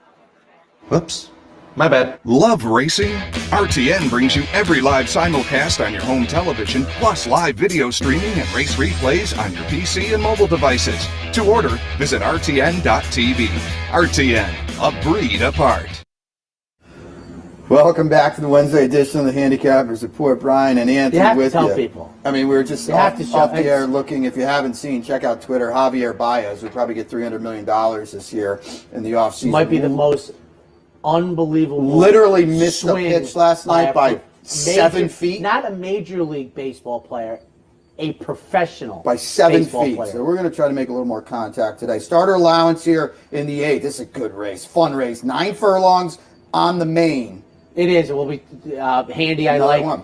Whoops. My bad. Love racing? RTN brings you every live simulcast on your home television, plus live video streaming and race replays on your PC and mobile devices. To order, visit rtn.tv. RTN, a breed apart. Welcome back to the Wednesday edition of the Handicappers Report. Brian and Anthony You have to with tell you. people. I mean, we were just You have off, to show- off the air looking. If you haven't seen, check out Twitter. Javier Baez will probably get $300 million this year in the offseason. Might be the most unbelievable. Literally missed the swing pitch last night by 7 feet. Not a major league baseball player, a professional By 7 baseball feet. player. So we're going to try to make a little more contact today. Starter allowance here in the 8th. This is a good race, fun race. 9 furlongs on the main. It is. It will be handy. I Another like one.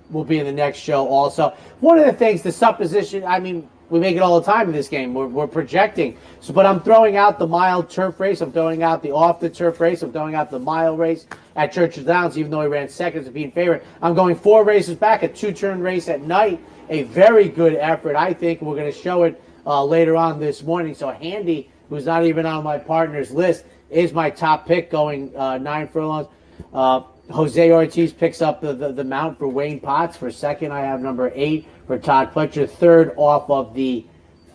will be in the next show also. One of the things, the supposition. I mean, we make it all the time in this game. We're projecting. So, but I'm throwing out the mile turf race. I'm throwing out the off the turf race. I'm throwing out the mile race at Churchill Downs, even though he ran second as a being favorite. I'm going 4 races back, a 2-turn race at night. A very good effort, I think. We're going to show it later on this morning. So Handy, who's not even on my partner's list, is my top pick going 9 furlongs. Jose Ortiz picks up the mount for Wayne Potts. For second, I have number 8 for Todd Pletcher. Third off of the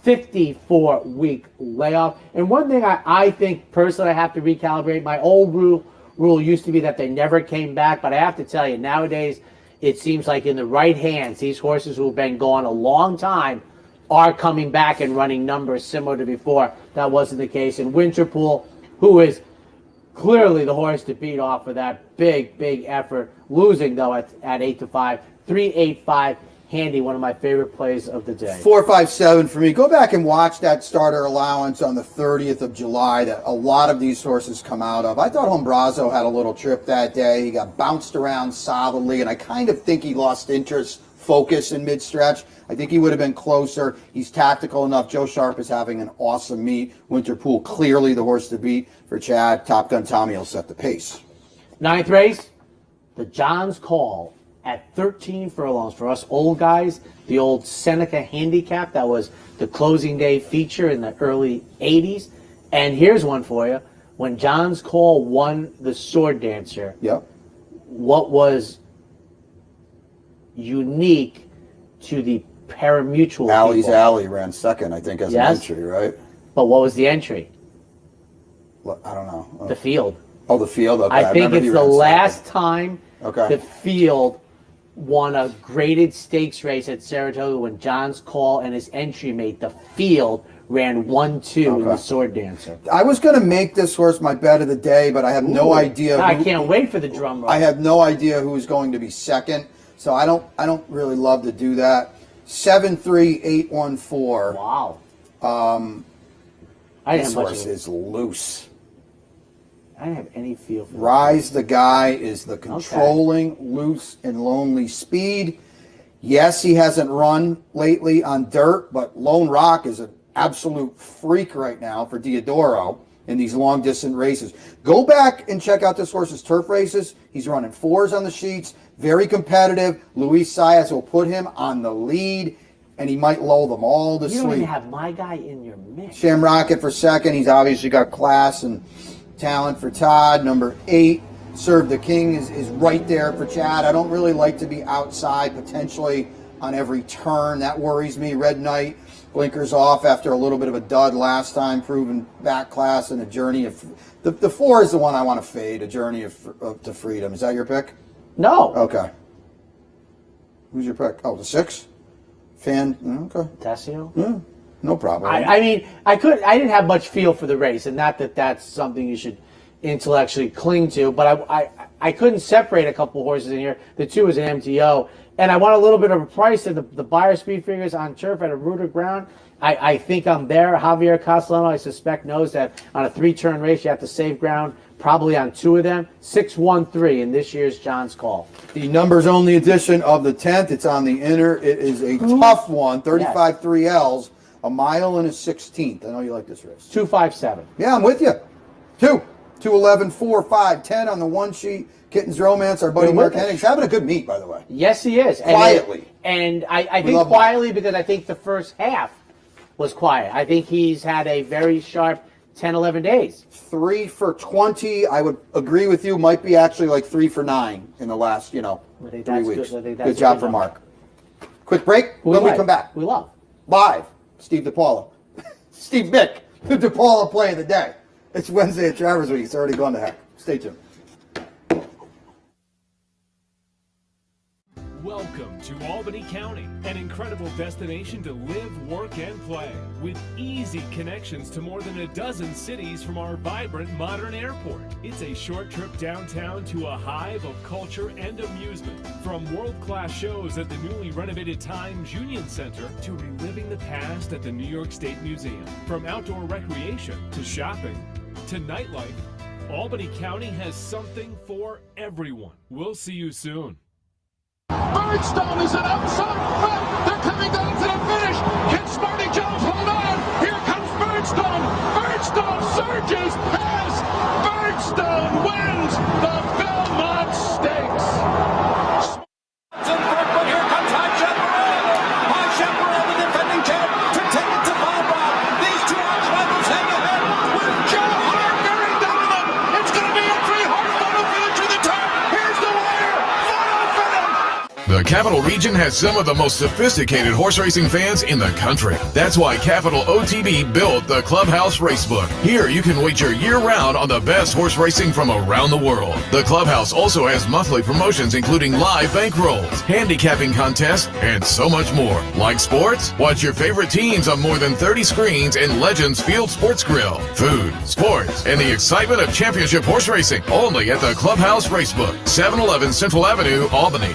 54-week layoff. And one thing I think personally I have to recalibrate. My old rule used to be that they never came back, but I have to tell you, nowadays it seems like in the right hands, these horses who have been gone a long time are coming back and running numbers similar to before. That wasn't the case. And Winterpool, who is clearly the horse to beat off of that big effort, losing though at 8-5, 3-8-5. Handy, one of my favorite plays of the day. 4-5-7 for me. Go back and watch that starter allowance on the 30th of July that a lot of these horses come out of. I thought Hombrazo had a little trip that day. He got bounced around solidly, and I kind of think he lost interest, focus in mid-stretch. I think he would have been closer. He's tactical enough. Joe Sharp is having an awesome meet. Winterpool, clearly the horse to beat for Chad. Top Gun Tommy will set the pace. 9th race, the John's Call at 13 furlongs. For us old guys, the old Seneca Handicap, that was the closing day feature in the early 80s. And here's one for you. When John's Call won the Sword Dancer, Yep. what was unique to the parimutuel Alley's people? Alley ran second, I think, as Yes. an entry, right? But what was the entry? I don't know. The field. Oh, the field? Okay. I think remember he it's the ran last second. time Okay. the field won a graded stakes race at Saratoga when John's Call and his entry mate, the field, ran 1-2 in the Sword Dancer. I was going to make this horse my bet of the day, but I have no idea. I can't wait for the drum roll. I have no idea who is going to be second, so I don't really love to do that. 7-3-8-1-4. Wow. This horse is loose. I didn't have any feel for Rise the Guy is the controlling, loose, and lonely speed. Yes, he hasn't run lately on dirt, but Lone Rock is an absolute freak right now for Diodoro in these long-distance races. Go back and check out this horse's turf races. He's running 4s on the sheets, very competitive. Luis Saez will put him on the lead, and he might lull them all to You don't even sleep. have my guy in your mix. Shamrocket for second. He's obviously got class and talent for Todd. Number 8, Serve the King, is right there for Chad. I don't really like to be outside potentially on every turn. That worries me. Red Knight, blinkers off after a little bit of a dud last time, proven back class and a journey of... The 4 is the one I want to fade, a journey to freedom. Is that your pick? No. Okay. Who's your pick? Oh, the 6? Okay. Tessio? Yeah, no problem. I mean, I didn't have much feel for the race, and not that that's something you should intellectually cling to, but I couldn't separate a couple horses in here. The 2 is an MTO, and I want a little bit of a price, and the buyer speed figures on turf at a rooted ground. I think I'm there. Javier Castellano, I suspect, knows that on a 3-turn race, you have to save ground probably on 2 of them. 6-1-3 in this year's John's Call. The numbers only edition of the 10th. It's on the inner. It is a tough one. 35 3Ls, a mile and a 16th. I know you like this race. 2-5-7. Yeah, I'm with you. 2. 211, 4, 5, 10 on the one sheet. Kitten's Romance, our buddy Mark Hennig's having a good meet, by the way. Yes, he is. Quietly. And I think quietly because I think the first half was quiet. I think he's had a very sharp 10, 11 days. 3 for 20, I would agree with you, might be actually like 3 for 9 in the last, 3 weeks. Good job for Mark. Quick break, when we come back. We love. Live, Steve DePaula. Steve Mick, the DePaula play of the day. It's Wednesday at Travers Week. It's already gone to heck. Stay tuned. Welcome to Albany County, an incredible destination to live, work, and play, with easy connections to more than a dozen cities from our vibrant modern airport. It's a short trip downtown to a hive of culture and amusement, from world-class shows at the newly renovated Times Union Center to reliving the past at the New York State Museum. From outdoor recreation to shopping to nightlife, Albany County has something for everyone. We'll see you soon. Birdstone is an outside front. They're coming down to the finish. Can Smarty Jones hold on? Here comes Birdstone. Birdstone surges past. Birdstone wins the Belmont Stakes. But here comes High Chaparral. High Chaparral, the defending champ, to take it to Bob. These two arch rivals hang ahead with Joe Hart very dominant. It's going to be a 3-horse photo finish to the top. Here's the wire. Final finish. The Capital Region has some of the most sophisticated horse racing fans in the country. That's why Capital OTB built the Clubhouse Racebook. Here you can wager year-round on the best horse racing from around the world. The Clubhouse also has monthly promotions including live bankrolls, handicapping contests, and so much more. Like sports? Watch your favorite teams on more than 30 screens in Legends Field Sports Grill. Food, sports, and the excitement of championship horse racing only at the Clubhouse Racebook, 711 Central Avenue, Albany.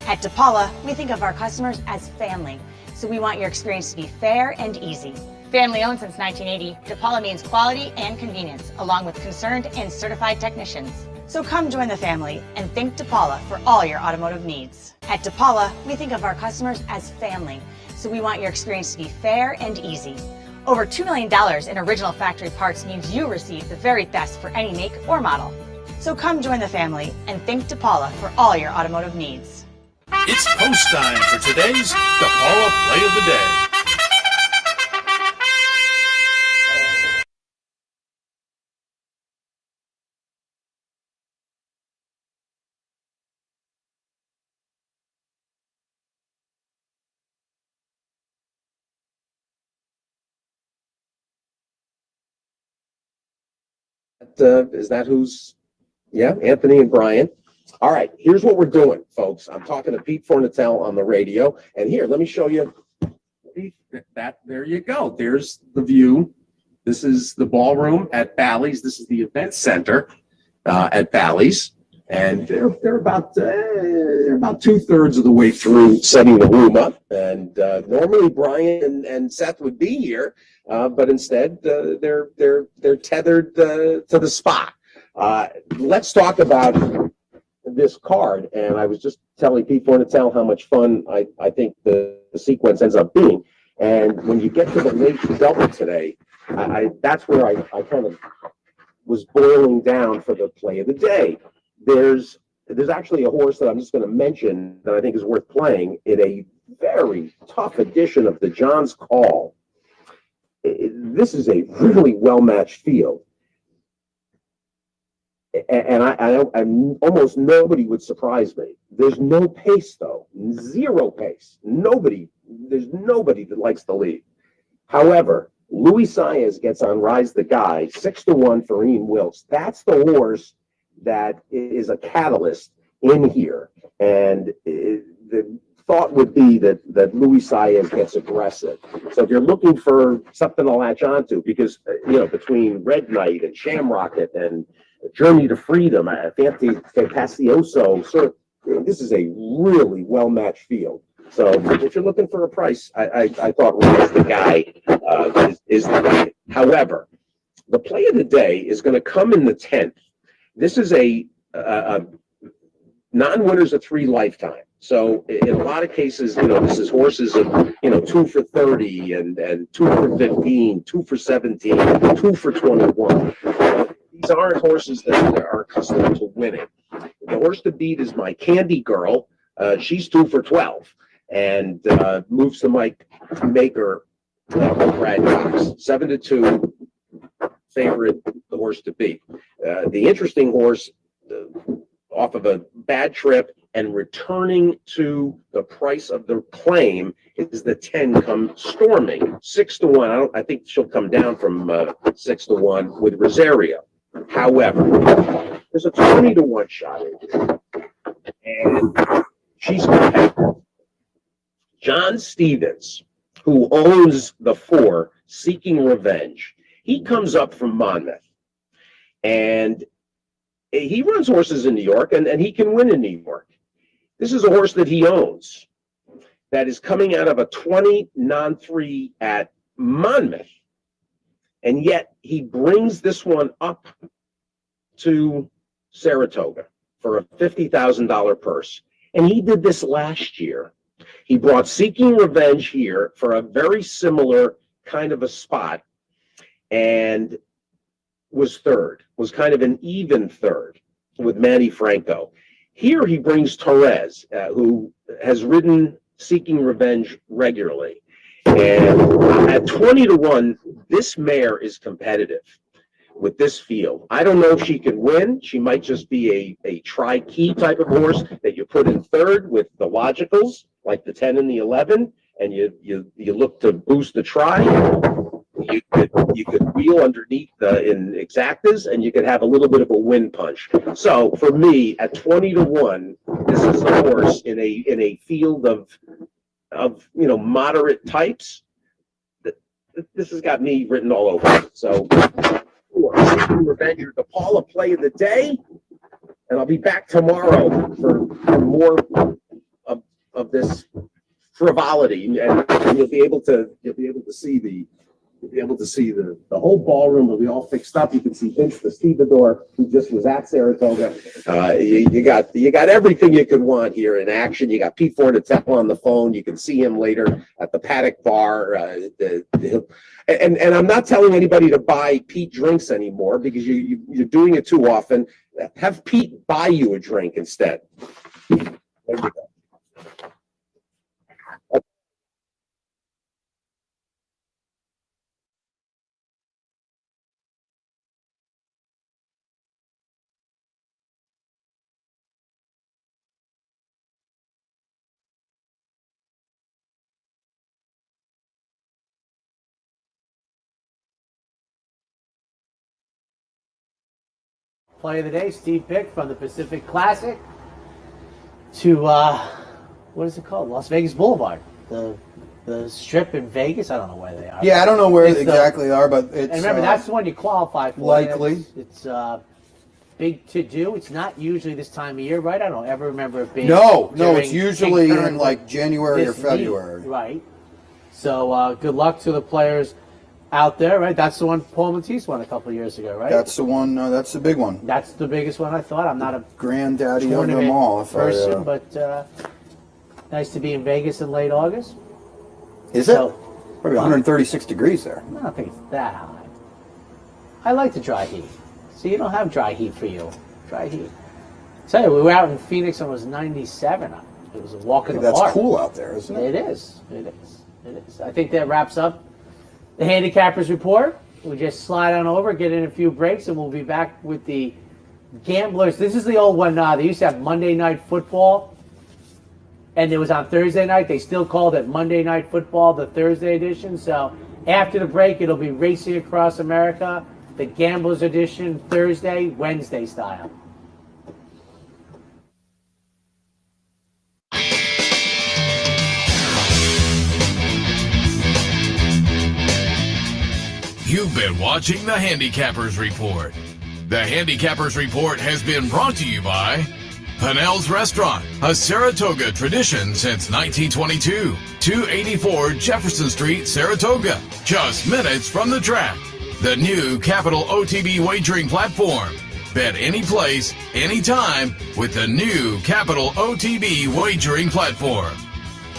At DePaula, we think of our customers as family, so we want your experience to be fair and easy. Family owned since 1980, DePaula means quality and convenience, along with concerned and certified technicians. So come join the family and thank DePaula for all your automotive needs. At DePaula, we think of our customers as family, so we want your experience to be fair and easy. Over $2 million in original factory parts means you receive the very best for any make or model. So come join the family and thank DePaula for all your automotive needs. It's post time for today's DePaula Play of the Day. Is that who's? Yeah, Anthony and Brian. All right, here's what we're doing, folks. I'm talking to Pete Fornatel on the radio, and here, let me show you. There you go. There's the view. This is the ballroom at Bally's. This is the event center at Bally's, and they're about 2/3 of the way through setting the room up. And normally Brian and Seth would be here, but instead they're tethered to the spot. Let's talk about this card, and I was just telling Pete Fornatel how much fun I think the sequence ends up being. And when you get to the late double today, that's where I kind of was boiling down for the play of the day. There's actually a horse that I'm just going to mention that I think is worth playing in a very tough edition of the John's Call. This is a really well-matched field. And I almost nobody would surprise me. There's no pace, though. Zero pace. There's nobody that likes the lead. However, Luis Saez gets on Rise the Guy, 6-1 for Ian Wilkes. That's the horse that is a catalyst in here. And the thought would be that Luis Saez gets aggressive. So if you're looking for something to latch onto, because, between Red Knight and Shamrocket and Journey to Freedom, Fantasioso, this is a really well-matched field. So if you're looking for a price, I thought Rise the Guy is the guy. However, the play of the day is going to come in the 10th. This is a non-winners of 3 lifetime. So in a lot of cases, this is horses of, 2 for 30 and 2 for 15, 2 for 17, 2 for 21. These these aren't horses that are accustomed to winning. The horse to beat is my Candy Girl. She's 2 for 12 and moves to Mike Maker, Brad Cox, 7-2 favorite, the horse to beat. The interesting horse off of a bad trip and returning to the price of the claim is the 10 Come Storming, 6-1. I think she'll come down from 6-1 with Rosario. However, there's a 20-1 shot in here, and she's competitive. John Stevens, who owns the 4, Seeking Revenge, he comes up from Monmouth, and he runs horses in New York, and he can win in New York. This is a horse that he owns that is coming out of a 20 non-3 at Monmouth, and yet he brings this one up to Saratoga for a $50,000 purse. And he did this last year. He brought Seeking Revenge here for a very similar kind of a spot and was third, was kind of an even third with Manny Franco. Here he brings Torres, who has ridden Seeking Revenge regularly. And at 20-1, this mare is competitive with this field. I don't know if she can win. She might just be a try-key type of horse that you put in third with the logicals, like the 10 and the 11, and you look to boost the try. You could wheel underneath in exactas, and you could have a little bit of a win punch. So for me, at 20-1, this is a horse in a field of moderate types. This has got me written all over it. So Revenge, the Paula play of the day, and I'll be back tomorrow for more of this frivolity, and you'll be able to see the whole ballroom will be all fixed up. You can see Vince the stevedore, who just was at Saratoga. You got everything you could want here in action. You got Pete Fornatella on the phone. You can see him later at the Paddock Bar. And I'm not telling anybody to buy Pete drinks anymore because you're doing it too often. Have Pete buy you a drink instead. There you go. Play of the day, Steve picked from the Pacific Classic to what is it called? Las Vegas Boulevard, the strip in Vegas. I don't know where they are. Yeah, I don't know where exactly they are, but it's. And remember, that's the one you qualify for. Likely, it's big to do. It's not usually this time of year, right? I don't ever remember it being. No, it's usually in like January or February. Right. So good luck to the players out there, right? That's the one Paul Matisse won a couple of years ago, right? That's the one. That's the big one. That's the biggest one, I thought. I'm not a granddaddy of them all, person, but nice to be in Vegas in late August. Is it? Probably 136 degrees there. I don't think it's that high. I like the dry heat. So you don't have dry heat for you. Dry heat. Tell you, we were out in Phoenix and it was 97. It was a walk in the park. That's cool out there, isn't it? It is. It is. It is. I think that wraps up the Handicappers Report. We just slide on over, get in a few breaks, and we'll be back with the Gamblers. This is the old one now. They used to have Monday Night Football, and it was on Thursday night. They still called it Monday Night Football, the Thursday edition. So after the break, it'll be Racing Across America, the Gamblers edition, Thursday, Wednesday style. You've been watching the Handicappers Report. The Handicappers Report has been brought to you by Pinnell's Restaurant, a Saratoga tradition since 1922. 284 Jefferson Street, Saratoga, just minutes from the track. The new Capital OTB wagering platform. Bet any place, anytime with the new Capital OTB wagering platform.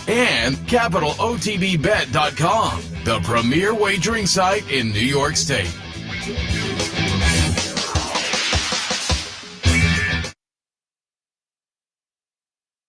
And CapitalOTBBet.com, the premier wagering site in New York State.